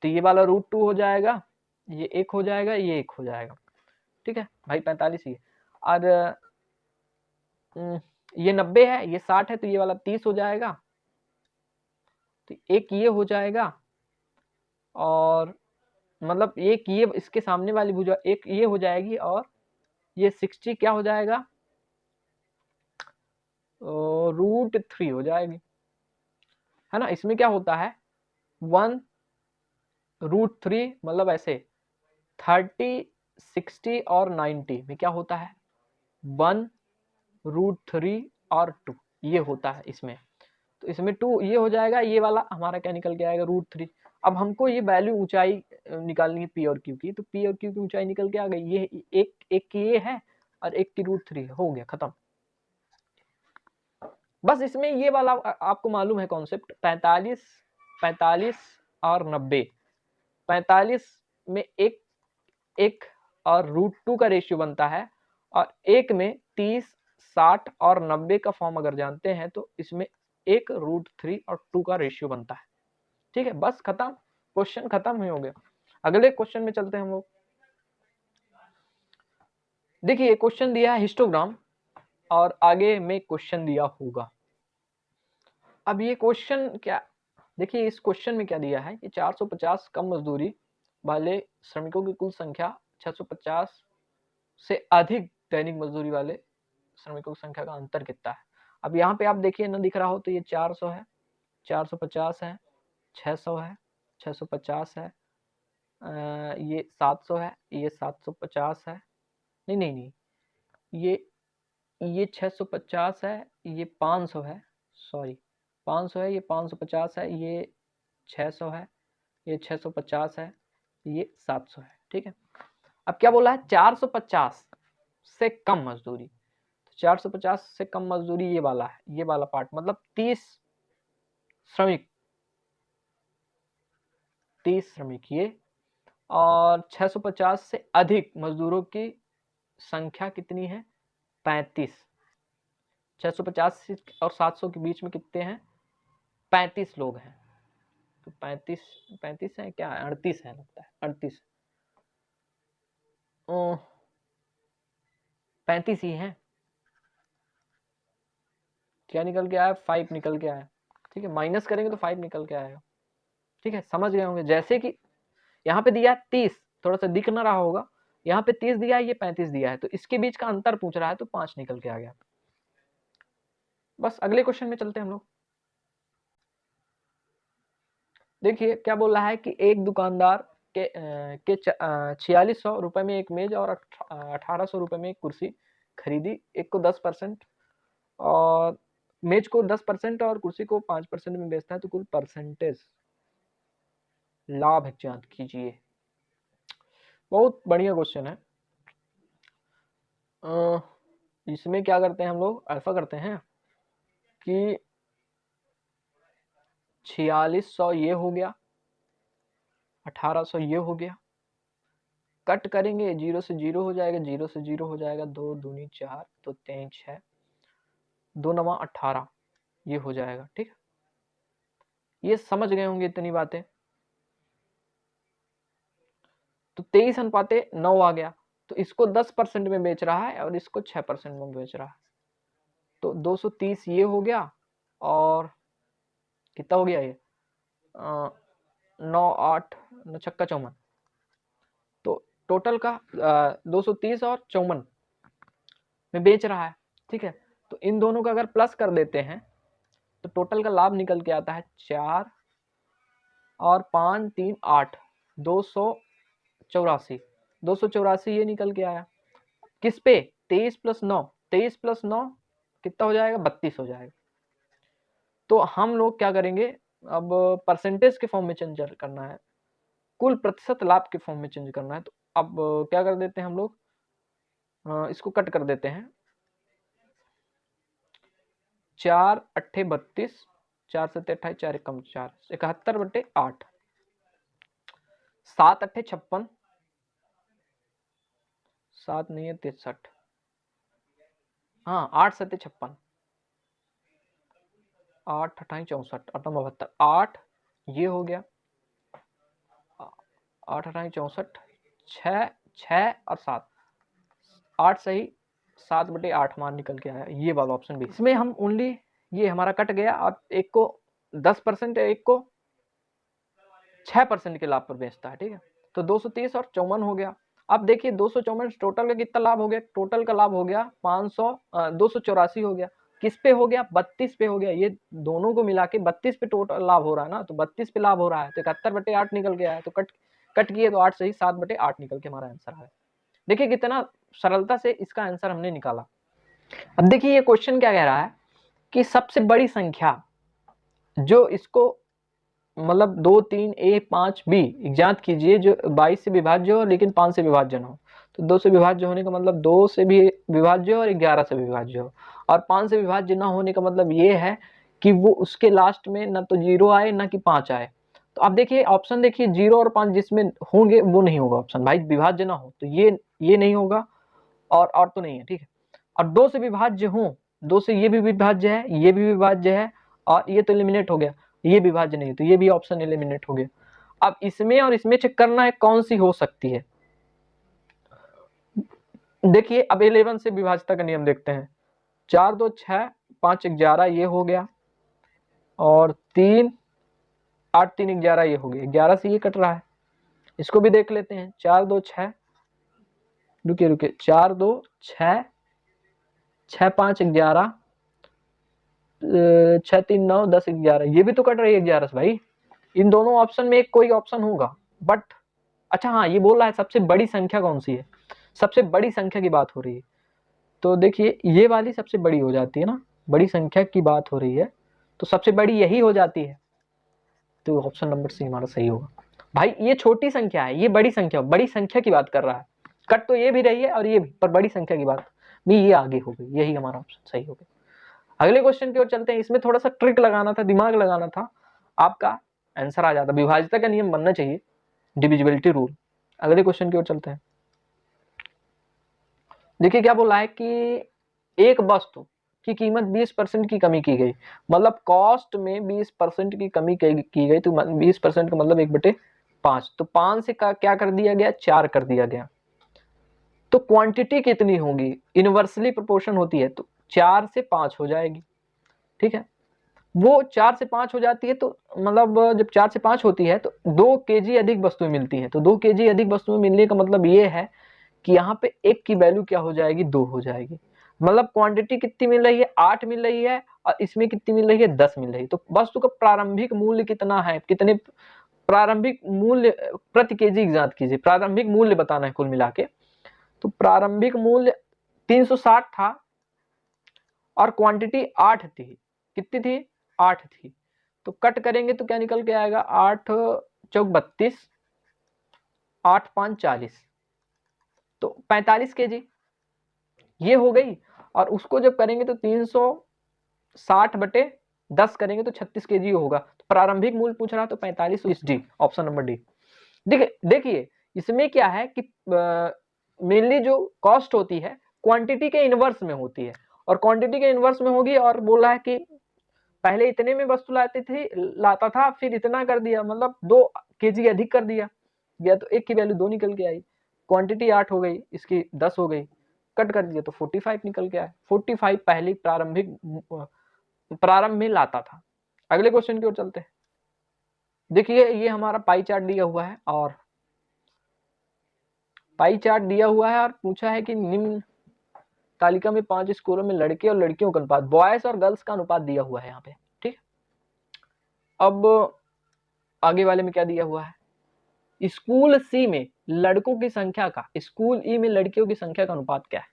Speaker 1: तो ये वाला √2 हो जाएगा, ये एक हो जाएगा, ये एक हो जाएगा। ठीक है भाई, 45 ये, और ये 90 है, ये 60 है, तो ये वाला 30 हो जाएगा। तो एक ये हो जाएगा, और मतलब एक ये इसके सामने वाली भुजा एक ये हो जाएगी, और ये 60 क्या हो जाएगा, √3 हो जाएगी, है ना। इसमें क्या होता है, 1 √3, मतलब ऐसे 30 60 और 90 में क्या होता है, 1 √3 और 2 ये होता है इसमें। तो इसमें 2 ये हो जाएगा, ये वाला हमारा क्या निकल के आएगा, √3। अब हमको ये वैल्यू ऊंचाई निकालनी है पी और क्यू की, तो पी और क्यू की ऊंचाई निकल के आ गई, ये एक की ये है और एक की √3, हो गया खत्म। बस इसमें ये वाला आपको मालूम है कॉन्सेप्ट, 45 45 और 90, 45 में एक और √2 का रेशियो बनता है, और एक में 30 60 और 90 का फॉर्म अगर जानते हैं, तो इसमें एक √3 और 2 का रेशियो बनता है। ठीक है, बस खत्म, क्वेश्चन खत्म ही हो गया। अगले क्वेश्चन में चलते हैं हम लोग। देखिए क्वेश्चन दिया है हिस्टोग्राम, और आगे में क्वेश्चन दिया होगा। अब ये क्वेश्चन क्या, देखिए इस क्वेश्चन में क्या दिया है कि 450 कम मजदूरी वाले श्रमिकों की कुल संख्या 650 से अधिक दैनिक मजदूरी वाले श्रमिकों की संख्या का अंतर कितना है। अब यहाँ पे आप देखिए ना, दिख रहा हो तो ये 400 है, 450 है, 600 है, 650 है, ये 700 है, ये 750 है, नहीं नहीं नहीं, ये 650 है, ये 500 है, सॉरी 500 है, ये 550 है, ये 600 है, ये 650 है, ये 700 है। ठीक है, अब क्या बोला है, 450 से कम मजदूरी, तो 450 से कम मजदूरी ये वाला है, ये वाला पार्ट, मतलब 30 श्रमिक, 30 श्रमिक ये, और 650 से अधिक मजदूरों की संख्या कितनी है, 35। 650 और 700 के बीच में कितने हैं, 35 लोग हैं। तो 35 है क्या, 38 है लगता है, 38 35 ही है, क्या निकल के आया, 5 निकल के आया। ठीक है, माइनस करेंगे तो 5 निकल के आएगा। ठीक है, समझ गए होंगे। जैसे कि यहाँ पे दिया है 30, थोड़ा सा दिख ना रहा होगा, यहाँ पे 30 दिया है, ये 35 दिया है, तो इसके बीच का अंतर पूछ रहा है, तो 5 निकल के आ गया। बस अगले क्वेश्चन में चलते हैं हम लोग। देखिए क्या बोल रहा है कि एक दुकानदार के 4600 रुपये में एक मेज और 1800 रुपये में एक कुर्सी खरीदी। एक को 10% और मेज को 10% और कुर्सी को 5% में बेचता है, तो कुल परसेंटेज लाभ ज्ञात कीजिए। बहुत बढ़िया क्वेश्चन है। इसमें क्या करते हैं हम लोग, ऐसा करते हैं कि 4600 ये हो गया, 1800 ये हो गया, कट करेंगे, 0 से 0 हो जाएगा, 0 से 0 हो जाएगा, 2 दूनी 4, तो 3 6, 2 9 18, ये हो जाएगा। ठीक है, ये समझ गए होंगे इतनी बातें। तो 23:9 आ गया, तो इसको 10% में बेच रहा है और इसको 6% में बेच रहा है, तो 230 ये हो गया और कितना हो गया ये 9 8 9 छक्का 54, तो टोटल का 230 और 54 में बेच रहा है। ठीक है, तो इन दोनों का अगर प्लस कर देते हैं तो टोटल का लाभ निकल के आता है 4 और 5 3 8 284 ये निकल के आया। किस पे? 23 + 9, 23 + 9 कितना हो जाएगा? 32 हो जाएगा। तो हम लोग क्या करेंगे, अब परसेंटेज के फॉर्म में चेंज करना है, कुल प्रतिशत लाभ के फॉर्म में चेंज करना है। तो अब क्या कर देते हैं हम लोग, इसको कट कर देते हैं। 4 8 32, 4 7 28, 4 1 4, 71/8, 7 8 56, 7 नहीं है 63, हाँ 8 7 56, 8 28 64, 8 72, 8 ये हो गया, 8 28 64, 6 6 और 7, 8 सही, 7/8 मान निकल के आया, ये वाला ऑप्शन भी। इसमें हम ओनली ये हमारा कट गया और एक को 10% एक को 6% के लाभ पर बेचता है। ठीक है, तो 230 और 54 हो गया। अब देखिए 254 टोटल का कितना लाभ हो गया, टोटल का लाभ हो गया 284 हो गया। किस पे हो गया? 32 पे हो गया। ये दोनों को मिला के 32 पे टोटल लाभ हो रहा है ना, तो 32 पे लाभ हो रहा है, तो 71/8 निकल के आया, तो कट किए तो 8 सही, 7/8 निकल के हमारा आंसर है। देखिए कितना सरलता से इसका आंसर हमने निकाला। अब देखिए ये क्वेश्चन क्या कह रहा है कि सबसे बड़ी संख्या जो इसको मतलब 2 3 a 5 b ज्ञात कीजिए जो 22 से विभाज्य हो लेकिन 5 से विभाज्य न हो। तो 2 से विभाज्य होने का मतलब 2 से भी विभाज्य हो और 11 से विभाज्य हो, और 5 से विभाज्य ना होने का मतलब ये है कि वो उसके लास्ट में ना तो 0 आए ना कि 5 आए। तो आप देखिए ऑप्शन, देखिए 0 और 5 जिसमें होंगे वो नहीं होगा ऑप्शन, भाई विभाज्य ना हो तो ये नहीं होगा और तो नहीं है। ठीक है, और 2 से विभाज्य हो, 2 से ये भी विभाज्य है, ये भी विभाज्य है, और ये तो एलिमिनेट हो गया, ये विभाज्य नहीं, तो ये भी ऑप्शन एलिमिनेट हो गया। अब इसमें और इसमें चेक करना है कौन सी हो सकती है। देखिए अब 11 से विभाज्यता का नियम देखते हैं। 4 2 6 5 11 ये हो गया, और 3 8 3 11 ये हो गया, 11 से ये कट रहा है। इसको भी देख लेते हैं। 4 2 6, रुकिए 4 2 6 6 5 11, 6 3 9 10 11, ये भी तो कट रही है 11 से भाई। इन दोनों ऑप्शन में एक कोई ऑप्शन होगा, बट अच्छा हाँ, ये बोल रहा है सबसे बड़ी संख्या कौन सी है, सबसे बड़ी संख्या की बात हो रही है। तो देखिए ये वाली सबसे बड़ी हो जाती है ना, बड़ी संख्या की बात हो रही है तो सबसे बड़ी यही हो जाती है, तो ऑप्शन नंबर सी हमारा सही होगा। भाई ये छोटी संख्या है, ये बड़ी संख्या, बड़ी संख्या की बात कर रहा है, कट तो ये भी रही है और ये भी, पर बड़ी संख्या की बात भी ये आगे हो गई, यही हमारा ऑप्शन सही हो गया। अगले क्वेश्चन की ओर चलते हैं। इसमें थोड़ा सा ट्रिक लगाना था, दिमाग लगाना था, आपका आंसर आ जाता। विभाज्यता का नियम बनना चाहिए, डिविजिबिलिटी रूल। अगले क्वेश्चन की ओर चलते हैं। देखिए क्या बोला है कि एक वस्तु की कीमत 20% की कमी की गई, मतलब कॉस्ट में 20% की कमी की गई, तो 20% का मतलब 1/5, तो 5 से क्या कर दिया गया, 4 कर दिया गया। तो क्वांटिटी कितनी होगी, इनवर्सली प्रोपोर्शन होती है, तो 4 से 5 हो जाएगी। ठीक है, वो 4 से 5 हो जाती है, तो मतलब जब 4 से 5 होती है तो 2 kg अधिक वस्तुएं मिलती है, तो 2 kg अधिक वस्तुएं मिलने का मतलब ये है कि यहाँ पे एक की वैल्यू क्या हो जाएगी, 2 हो जाएगी। मतलब क्वांटिटी कितनी मिल रही है, 8 मिल रही है, और इसमें कितनी मिल रही है, 10 मिल रही है। तो वस्तु का प्रारंभिक मूल्य कितना है, कितने प्रारंभिक मूल्य प्रति केजी की जांच कीजिए, प्रारंभिक मूल्य बताना है कुल मिला के। तो प्रारंभिक मूल्य 360 था और क्वांटिटी 8 थी। कितनी थी, 8 थी। तो कट करेंगे तो क्या निकल के आएगा, 8 चौक 32, 8 5 40, तो 45 केजी ये हो गई। और उसको जब करेंगे तो 360 बटे 10 करेंगे तो 36 केजी होगा। तो प्रारंभिक मूल्य पूछ रहा तो 45, इस डी, ऑप्शन नंबर डी। देखिए इसमें क्या है कि मेनली जो कॉस्ट होती है क्वांटिटी के इनवर्स में होती है, और क्वांटिटी के इनवर्स में होगी। और बोल रहा है कि पहले इतने में वस्तु लाता था, फिर इतना कर दिया, मतलब 2 केजी अधिक कर दिया या तो 1 की वैल्यू 2 निकल के आई, क्वांटिटी 8 हो गई, इसकी 10 हो गई, कट कर दिया तो 45 निकल के आया। 45 पहले प्रारंभ में लाता था। अगले क्वेश्चन की ओर चलते हैं। देखिए ये हमारा पाई चार्ट दिया हुआ है, और पाई चार्ट दिया हुआ है और पूछा है कि निम्न तालिका में 5 स्कूलों में लड़के और लड़कियों का अनुपात, बॉयज और गर्ल्स का अनुपात दिया हुआ है यहाँ पे। ठीक, अब आगे वाले में क्या दिया हुआ है, स्कूल सी में लड़कों की संख्या का स्कूल ई में लड़कियों की संख्या का अनुपात क्या है।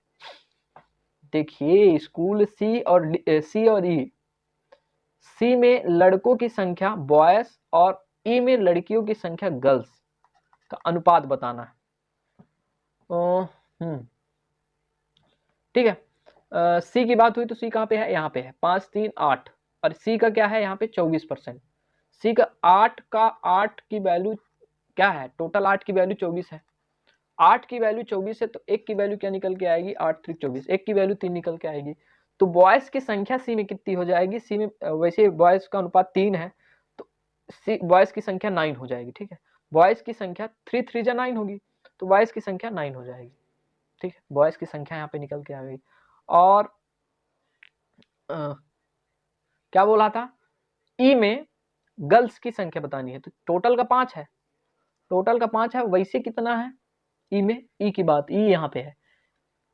Speaker 1: देखिए स्कूल सी और ई, सी में लड़कों की संख्या बॉयज और ई में लड़कियों की संख्या गर्ल्स का अनुपात बताना है। ठीक है, सी की बात हुई तो सी कहाँ पे है, यहाँ पे है 5 3 8, और सी का क्या है यहाँ पे 24%। सी का 8 की वैल्यू क्या है, टोटल 8 की वैल्यू 24 है। 8 की वैल्यू 24 है तो 1 की वैल्यू क्या निकल के आएगी, 8 3 24, 1 की वैल्यू 3 निकल के आएगी। तो बॉयज की संख्या सी में कितनी हो जाएगी, सी में वैसे बॉयज का अनुपात 3 है तो सी बॉयज की संख्या 9 हो जाएगी। ठीक है, बॉयज की संख्या 3 3 जा 9 होगी, तो बॉयज की संख्या 9 हो जाएगी। ठीक है, बॉयज की संख्या यहाँ पे निकल के आ गई। और क्या बोला था, ई में गर्ल्स की संख्या बतानी है, तो टोटल का 5 है, टोटल का 5 है, वैसे कितना है ई में, ई की बात, ई यहाँ पे है,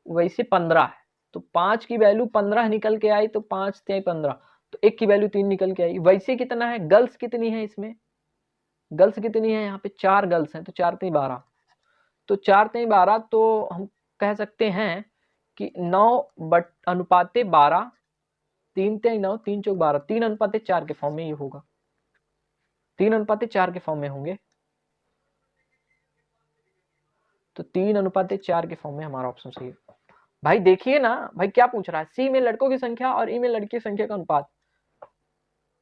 Speaker 1: वैसे 15 है। तो 5 की वैल्यू 15 निकल के आई, तो 5 3 15, तो 1 की वैल्यू 3 निकल के आई। वैसे कितना है, गर्ल्स कितनी है इसमें, गर्ल्स कितनी है यहाँ पे 4 गर्ल्स हैं, तो 4 3 12, तो 4 3 12, तो हम कह सकते हैं कि 9 बट अनुपाते 12, 3 3 9, 3 चौक 12, 3 अनुपाते 4 के फॉर्म में ये होगा, 3 अनुपाते 4 के फॉर्म में होंगे। तो 3 अनुपाते 4 के फॉर्म में हमारा ऑप्शन सही है। भाई देखिए ना, भाई क्या पूछ रहा है, सी में लड़कों की संख्या और ई में लड़की की संख्या का अनुपात।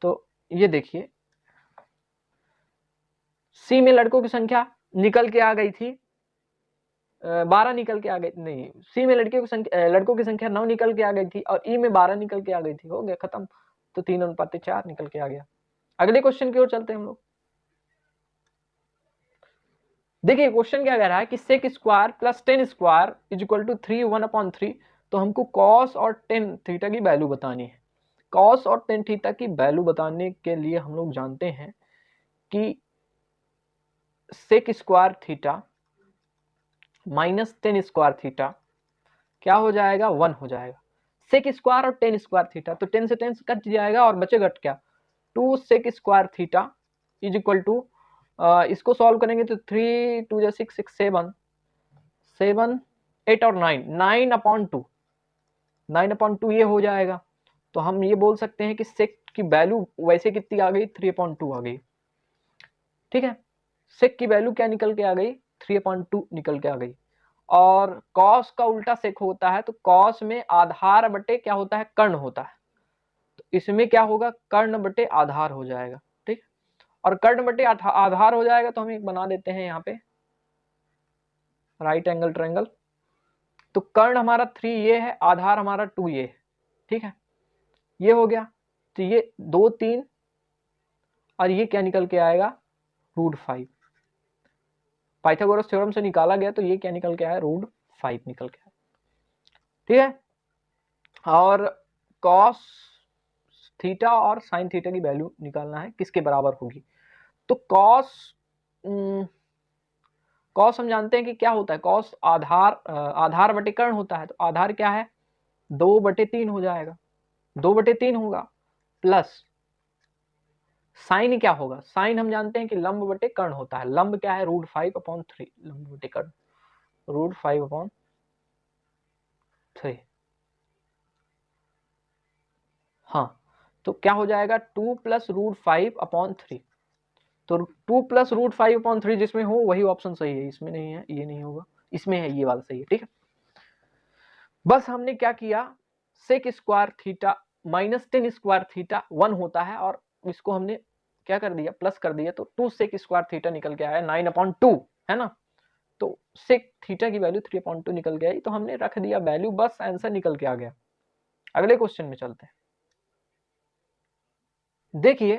Speaker 1: तो ये देखिए सी में लड़कों की संख्या निकल के आ गई थी 12 निकल के आ गई, नहीं सी में लड़कियों की संख्या लड़कों की संख्या 9 निकल के आ गई थी, और ई में 12 निकल के आ गई थी, हो गया खत्म। तो 3 अनुपात 4 निकल के आ गया। अगले क्वेश्चन की ओर चलते हैं हम लोग। देखिए क्वेश्चन क्या कह रहा है कि sec square plus tan square is equal to 3 1/3। तो हमको कॉस और टेन थीटा की वैल्यू बतानी है। कॉस और टेन थीटा की वैल्यू बताने के लिए हम लोग जानते हैं कि sec square theta minus tan square theta क्या हो जाएगा, 1 हो जाएगा। सेक स्क्वायर और टेन स्क्वायर थीटा, तो 10 से 10 कट जाएगा और बचेगा क्या, 2 sec square theta is equal to, इसको सॉल्व करेंगे तो 3 2 6 6 7 7 8 और 9 9/2, 9/2 ये हो जाएगा। तो हम ये बोल सकते हैं कि सेक की वैल्यू वैसे कितनी आ गई, 3/2 आ गई। ठीक है, सेक की वैल्यू क्या निकल के आ गई, 3/2 निकल के आ गई। और कॉस का उल्टा सेक होता है, तो कॉस में आधार बटे क्या होता है, कर्ण होता है, तो इसमें क्या होगा, कर्ण बटे आधार हो जाएगा। ठीक, और कर्ण बटे आधार हो जाएगा तो हम एक बना देते हैं यहाँ पे राइट एंगल ट्रायंगल। तो कर्ण हमारा 3 ये है, आधार हमारा 2 ये है। ठीक है, ये हो गया, तो ये 2 3 और ये क्या निकल के आएगा, √5। पाइथागोरस थ्योरम से निकाला गया तो ये क्या निकल के आया, √5 निकल के आया। ठीक है, और कॉस थीटा और साइन थीटा की वैल्यू निकालना है किसके बराबर होगी। तो कॉस कॉस हम जानते हैं कि क्या होता है, कॉस आधार बटे कर्ण होता है। तो आधार क्या है, 2/3 हो जाएगा, 2/3 होगा, प्लस साइन क्या होगा, साइन हम जानते हैं कि लंब बटे कर्ण होता है, लंब क्या है √5/3, लंब बटे कर्ण √5/3। हाँ, तो क्या हो जाएगा 2 + √5/3, तो 2 + √5/3 जिसमें हो वही ऑप्शन सही है, इसमें नहीं है, ये नहीं होगा, इसमें है, ये वाला सही है। ठीक है, बस हमने क्या किया, sec square theta -10 square theta 1 होता है, और इसको हमने क्या कर दिया, प्लस कर दिया, तो 2 सेक स्क्वायर थीटा निकल के आया 9/2, है ना। तो सेक थीटा की वैल्यू 3/2 निकल के आई, तो हमने रख दिया वैल्यू, बस आंसर निकल के आ गया। अगले क्वेश्चन में चलते हैं। देखिए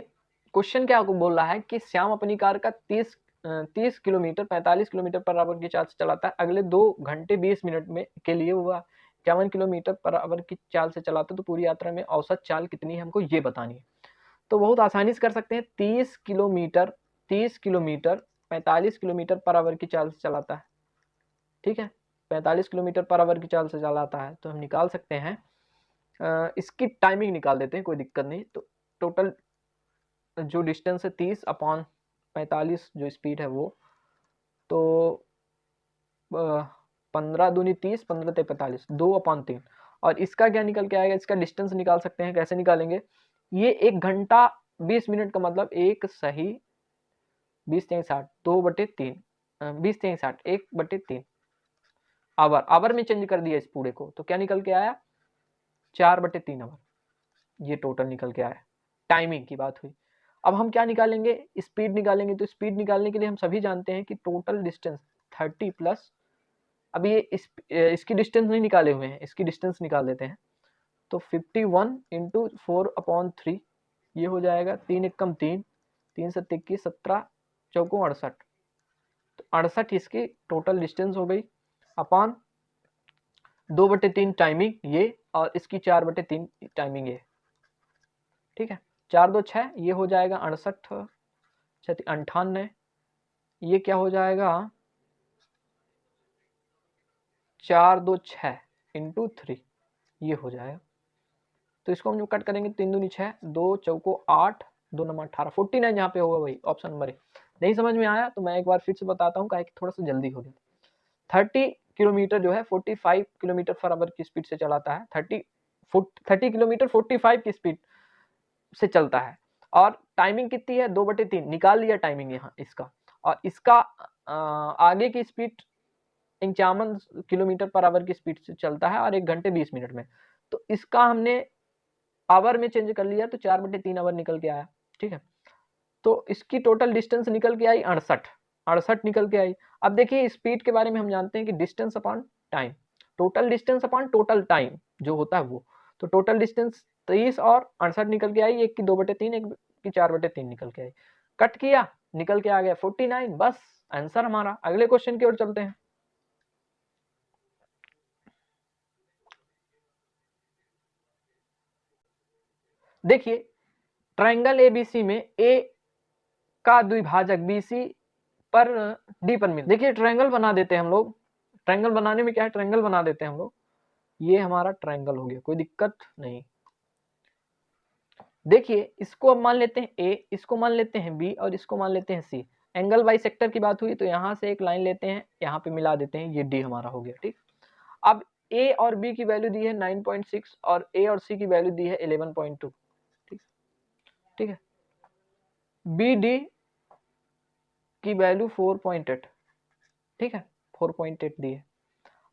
Speaker 1: क्वेश्चन क्या आपको बोल रहा है कि श्याम अपनी कार का 30 किलोमीटर 45 किलोमीटर पर आवर की चाल से चलाता है, अगले 2 घंटे 20 मिनट में के लिए वह 51 किलोमीटर पर आवर की चाल से चलाता है, तो पूरी यात्रा में औसत चाल कितनी है हमको ये बतानी है। तो बहुत आसानी से कर सकते हैं, 30 किलोमीटर 45 किलोमीटर पर आवर की चाल से चलाता है, ठीक है, 45 किलोमीटर पर आवर की चाल से चलाता है, तो हम निकाल सकते हैं, इसकी टाइमिंग निकाल देते हैं, कोई दिक्कत नहीं। तो टोटल जो डिस्टेंस है 30/45 जो स्पीड है वो, तो 15 दूनी 30, 15 ते 45, 2/3, और इसका क्या निकल के आएगा, इसका डिस्टेंस निकाल सकते हैं, कैसे निकालेंगे, ये 1 घंटा 20 मिनट का मतलब एक सही 20 × 60 2/3, 20 × 60 1/3 आवर, आवर में चेंज कर दिया इस पूरे को, तो क्या निकल के आया 4/3 आवर, ये टोटल निकल के आया। टाइमिंग की बात हुई। अब हम क्या निकालेंगे, स्पीड निकालेंगे, तो स्पीड निकालने के लिए हम सभी जानते हैं कि टोटल डिस्टेंस 30 प्लस, अब ये इसकी डिस्टेंस नहीं निकाले हुए हैं, इसकी डिस्टेंस निकाल देते हैं, तो 51 × 4/3 ये हो जाएगा 3 × 3, 3 × 7 = 21, 17 चौको 68, तो 68 इसकी टोटल डिस्टेंस हो गई, अपॉन 2/3 टाइमिंग ये, और इसकी 4/3 टाइमिंग ये, ठीक है, 4 2 6 ये हो जाएगा 68 98, ये क्या हो जाएगा 4 2 6 × 3 ये हो जाएगा, तो इसको हम जो कट करेंगे 3 दूनी 6, 2 चौको 8, 2 9 18, 49 यहाँ पे होगा, वही ऑप्शन नंबर ए। नहीं समझ में आया तो मैं एक बार फिर से बताता हूँ, काहे कि थोड़ा सा जल्दी हो गया। 30 किलोमीटर जो है 45 किलोमीटर पर आवर की स्पीड से चलाता है, 30 किलोमीटर 45 की स्पीड से चलता है, और टाइमिंग कितनी है 2/3 निकाल लिया टाइमिंग यहाँ इसका, और इसका आगे की स्पीड 51 किलोमीटर पर आवर की स्पीड से चलता है, और 1 घंटे 20 मिनट में, तो इसका हमने आवर में चेंज कर लिया, तो 4/3 आवर निकल के आया, ठीक है। तो इसकी टोटल डिस्टेंस निकल के आई 68 निकल के आई। अब देखिए स्पीड के बारे में हम जानते हैं कि distance upon time, total distance upon total time जो होता है वो, तो टोटल डिस्टेंस 30 और 68 निकल के आई, एक की 2/3 एक की 4/3 निकल के आई, कट किया निकल के आ गया 49, बस आंसर हमारा। अगले क्वेश्चन की ओर चलते हैं। देखिए ट्रायंगल एबीसी में ए का द्विभाजक बीसी पर डी पर मिल, देखिए ट्रायंगल बना देते हैं हम लोग, ट्रायंगल बनाने में क्या है, ट्रायंगल बना देते हैं हम लोग, ये हमारा ट्रायंगल हो गया, कोई दिक्कत नहीं। देखिए इसको अब मान लेते हैं ए, इसको मान लेते हैं बी, और इसको मान लेते हैं सी। एंगल बाई सेक्टर की बात हुई तो यहाँ से एक लाइन लेते हैं, यहाँ पे मिला देते हैं, ये डी हमारा हो गया, ठीक। अब ए और बी की वैल्यू दी है 9.6 और ए और सी की वैल्यू दी है 11.2, ठीक, ठीक है। बी डी की वैल्यू 4.8, ठीक है, 4.8 दी है।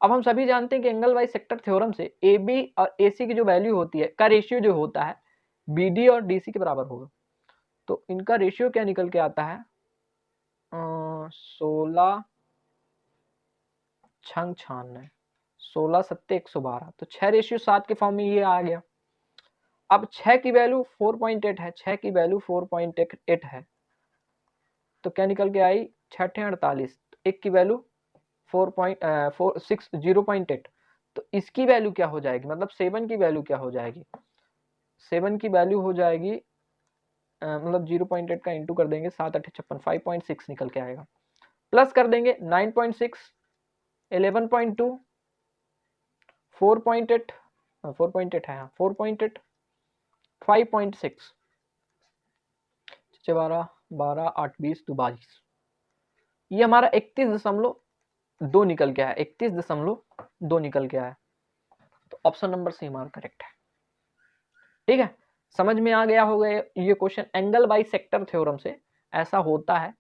Speaker 1: अब हम सभी जानते हैं कि एंगल बाई सेक्टर थ्योरम से ए बी और ए सी की जो वैल्यू होती है का रेशियो जो होता है बी डी और डी सी के बराबर होगा, तो इनका रेशियो क्या निकल के आता है 16 छंग 96, 16 7 112, तो 6:7 के फॉर्म में ये आ गया। अब 6 की वैल्यू 4.8 है, 6 की वैल्यू 4.8 है, तो क्या निकल के आई 6 48, एक की वैल्यू 0.8, तो इसकी वैल्यू क्या हो जाएगी, मतलब 7 की वैल्यू क्या हो जाएगी, 7 की वैल्यू हो जाएगी मतलब 0.8 का इंटू कर देंगे 7 8 56, 5.6 निकल के आएगा, प्लस कर देंगे 9.6 11.2 4.8 4.8 है, 4.8, 5.6, 12, 12, 8, 20, 22, ये हमारा 31.2 निकल के आया, 31.2 निकल के आया। तो ऑप्शन नंबर सी हमारा करेक्ट है। ठीक है, समझ में आ गया होगा ये question. Angle by sector theorem से ऐसा होता है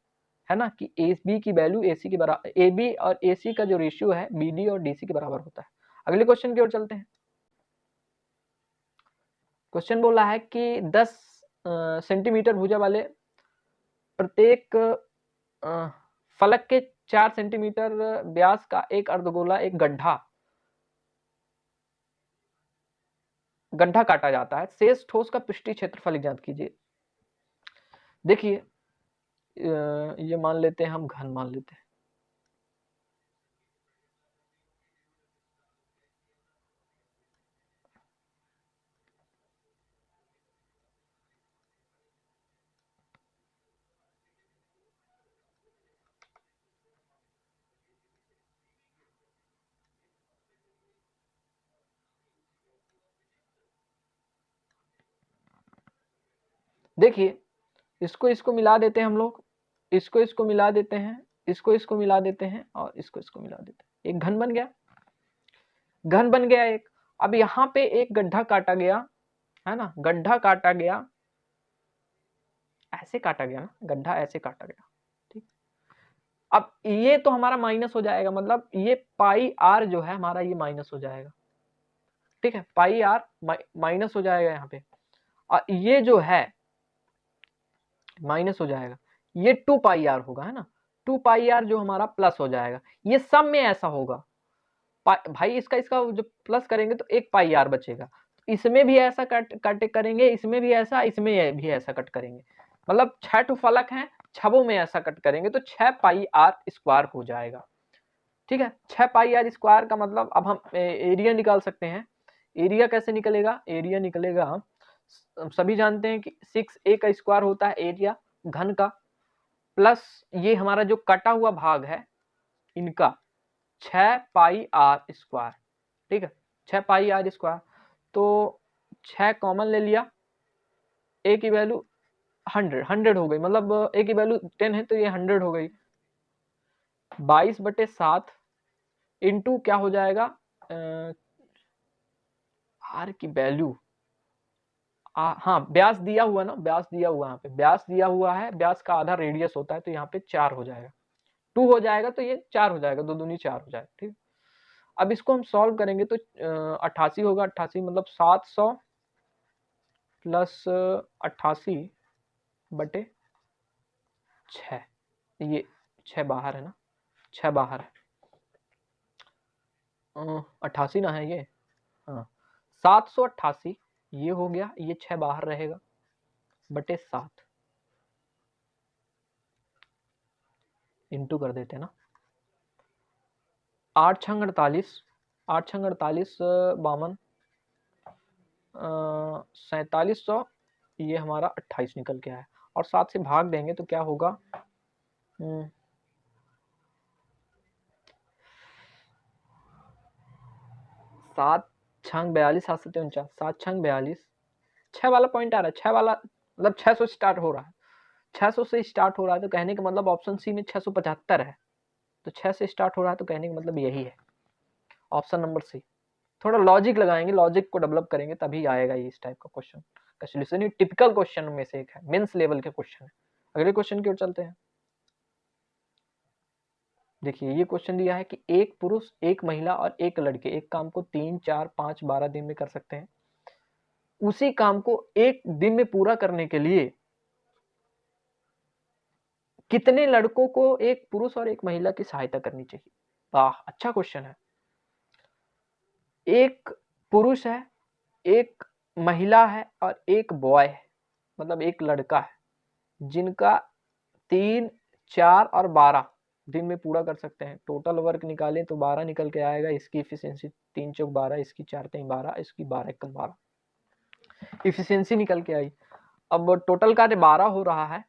Speaker 1: ना, कि ए बी की वैल्यू ए सी के बराबर, ए बी और ए सी का जो रेशियो है बी डी और डी सी के बराबर होता है। अगले क्वेश्चन की ओर चलते हैं। क्वेश्चन बोला है कि 10 सेंटीमीटर भुजा वाले प्रत्येक फलक के 4 सेंटीमीटर व्यास का एक अर्धगोला एक गड्ढा काटा जाता है, शेष ठोस का पृष्ठीय क्षेत्रफल ज्ञात कीजिए। देखिए ये मान लेते हैं, हम घन मान लेते हैं। देखिए इसको मिला देते हैं हम लोग, इसको मिला देते हैं, इसको मिला देते हैं और इसको मिला देते हैं, एक घन बन गया, घन बन गया एक। अब यहाँ पे एक गड्ढा काटा गया है ना, गड्ढा काटा गया, ऐसे काटा गया ना, गड्ढा ऐसे काटा गया। ठीक, अब ये तो हमारा माइनस हो जाएगा, मतलब ये पाई आर जो है हमारा ये माइनस हो जाएगा। ठीक है, पाई आर माइनस हो जाएगा यहाँ पे, और ये जो है माइनस हो जाएगा, ये 2 पाई आर होगा, है ना, 2 पाई आर जो हमारा प्लस हो जाएगा। ये सब में ऐसा होगा भाई, इसका जो प्लस करेंगे तो 1 पाई आर बचेगा, इसमें भी ऐसा कट करेंगे, इसमें भी ऐसा, इसमें भी ऐसा कट करेंगे, मतलब 6 ठो फलक हैं, छबों में ऐसा कट करेंगे तो 6 पाई आर स्क्वायर हो जाएगा। ठीक है, 6 पाई आर स्क्वायर का मतलब अब हम एरिया निकाल सकते हैं। एरिया कैसे निकलेगा? एरिया निकलेगा, सभी जानते हैं कि 6a का स्क्वायर होता है एरिया घन का, प्लस ये हमारा जो कटा हुआ भाग है इनका 6 पाई आर स्क्वायर। ठीक है, 6 पाई आर स्क्वायर, तो 6 कॉमन ले लिया, a की वैल्यू 100 हो गई, मतलब a की वैल्यू 10 है तो ये 100 हो गई। 22/7 इंटू क्या हो जाएगा, आर की वैल्यू, हाँ व्यास दिया हुआ ना, व्यास दिया हुआ, यहाँ पे व्यास दिया हुआ है, व्यास का आधा रेडियस होता है, तो यहाँ पे 4 हो जाएगा, 2 हो जाएगा तो ये 4 हो जाएगा, 2 दूनी 4 हो जाएगा। ठीक, अब इसको हम सॉल्व करेंगे तो 88 होगा, 88 मतलब 700 प्लस 88/6, ये 6 बाहर है ना, 6 बाहर है, 88 ना है ये, हाँ 788 ये हो गया, ये 6 बाहर रहेगा बटे 7 इंटू कर देते हैं ना, 8 छंग 48, 8 छंग 48 52, 4700, ये हमारा 28 निकल के आया, और 7 से भाग देंगे तो क्या होगा, 7 छंग 42, 7 7 49, 7 छंग 42, 6 वाला पॉइंट आ रहा है, 6 वाला मतलब 600 स्टार्ट हो रहा है, 600 से स्टार्ट हो रहा है, तो कहने का मतलब ऑप्शन सी में 675 है, तो 6 से स्टार्ट हो रहा है, तो कहने का मतलब यही है, ऑप्शन नंबर सी। थोड़ा लॉजिक लगाएंगे, लॉजिक को डेवलप करेंगे तभी आएगा ये इस टाइप का क्वेश्चन का सॉल्यूशन। ये टिपिकल क्वेश्चन में से एक है, मेंस लेवल के क्वेश्चन है। अगले क्वेश्चन की ओर चलते हैं। देखिए ये क्वेश्चन दिया है कि एक पुरुष, एक महिला और एक लड़के एक काम को 3, 4, 5, 12 दिन में कर सकते हैं। उसी काम को एक दिन में पूरा करने के लिए कितने लड़कों को एक पुरुष और एक महिला की सहायता करनी चाहिए? वाह, अच्छा क्वेश्चन है। एक पुरुष है, एक महिला है और एक बॉय है, मतलब एक लड़का है, जिनका 3, 4 और 12 दिन में पूरा कर सकते हैं। टोटल वर्क निकालें तो 12 निकल के आएगा, इसकी इफिशियंसी 3 चौक 12, इसकी 4 3 12, इसकी 12 एकम 12 इफिशियंसी निकल के आई। अब टोटल कार्य 12 हो रहा है,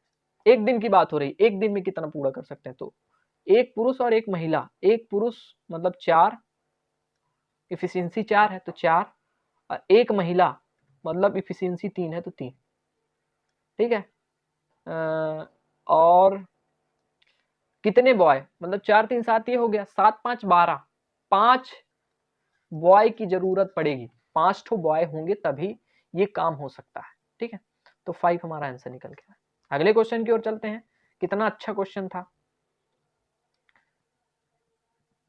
Speaker 1: एक दिन की बात हो रही, एक दिन में कितना पूरा कर सकते हैं? तो एक पुरुष और एक महिला, एक पुरुष मतलब 4, इफिशियंसी 4 है तो 4, और एक महिला, मतलब इफिशियंसी 3 है तो 3, ठीक है। और कितने बॉय, मतलब 4 3 7 ये हो गया, 7 5 12, 5 बॉय की जरूरत पड़ेगी, 5 ठो बॉय होंगे तभी ये काम हो सकता है, ठीक है। तो 5 हमारा आंसर निकल गया। अगले क्वेश्चन की ओर चलते हैं। कितना अच्छा क्वेश्चन था,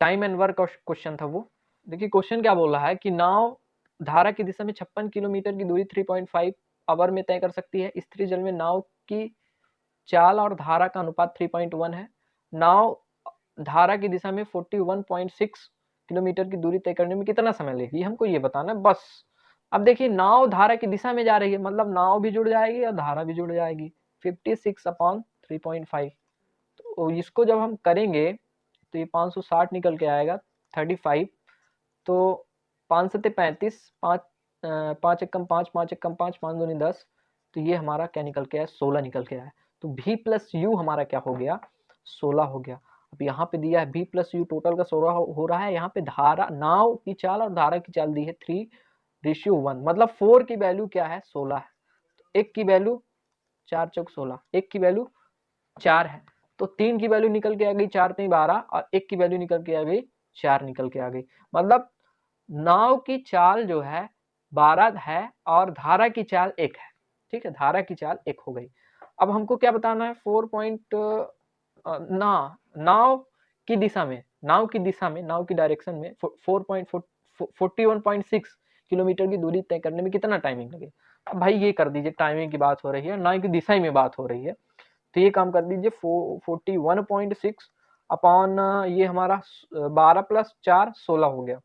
Speaker 1: टाइम एंड वर्क क्वेश्चन था वो। देखिए क्वेश्चन क्या बोल रहा है कि नाव धारा की दिशा में 56 किलोमीटर की दूरी 3.5 आवर में तय कर सकती है। स्थिर जल में नाव की चाल और धारा का अनुपात 3.1 है। नाव धारा की दिशा में 41.6 किलोमीटर की दूरी तय करने में कितना समय लेगी, हमको ये बताना है बस। अब देखिए नाव धारा की दिशा में जा रही है, मतलब नाव भी जुड़ जाएगी और धारा भी जुड़ जाएगी। 56/3.5, तो इसको जब हम करेंगे तो ये 560 निकल के आएगा, 35। तो 5 सत्ते 35, 5 एकम 5, 5 एकम 5, 5 दूनी 10, तो ये हमारा क्या निकल के आया, 16 निकल के आया। तो v प्लस यू हमारा क्या हो गया, 16 हो गया। अब यहाँ पे दिया है v प्लस यू, टोटल का 16 हो रहा है। यहाँ पे धारा, नाव की चाल और धारा की चाल दी है 3:1, मतलब 4 की वैल्यू क्या है, 16 है। तो एक की वैल्यू 4 चौक 16, एक की वैल्यू 4 है, तो 3 की वैल्यू निकल के आ गई 4 3 12, और एक की वैल्यू निकल के आ गई 4 निकल के आ गई। मतलब नाव की चाल जो है 12 है और धारा की चाल 1 है, ठीक है, धारा की चाल 1 हो गई। अब हमको क्या बताना है, 4 पॉइंट नाव की दिशा में, नाव की दिशा में, नाव की डायरेक्शन में 41.6 किलोमीटर की दूरी तय करने में कितना टाइमिंग लगे। अब भाई ये कर दीजिए, टाइमिंग की बात हो रही है, नाव की दिशा में बात हो रही है, तो ये काम कर दीजिए 41.6 अपॉन ये हमारा 12 + 4 16 हो गया,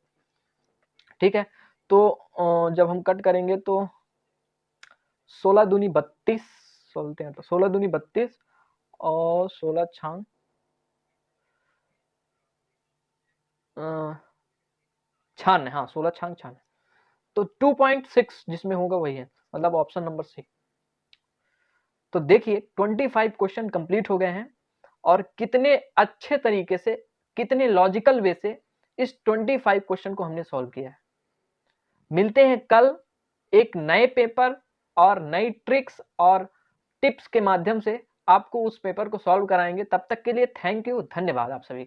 Speaker 1: ठीक है। तो जब हम कट करेंगे तो 16 दूनी 32 बोलते हैं, तो 16 दूनी 32 और 16 छांग 96, हाँ 16 छांग 96, तो 2.6 जिसमें होगा वही है, मतलब ऑप्शन नंबर सी। तो देखिए 25 क्वेश्चन कंप्लीट हो गए हैं, और कितने अच्छे तरीके से, कितने लॉजिकल वे से इस 25 क्वेश्चन को हमने सॉल्व किया है। मिलते हैं कल एक नए पेपर और नई ट्रिक्स और टिप्स के माध्यम से, आपको उस पेपर को सॉल्व कराएंगे। तब तक के लिए थैंक यू, धन्यवाद आप सभी।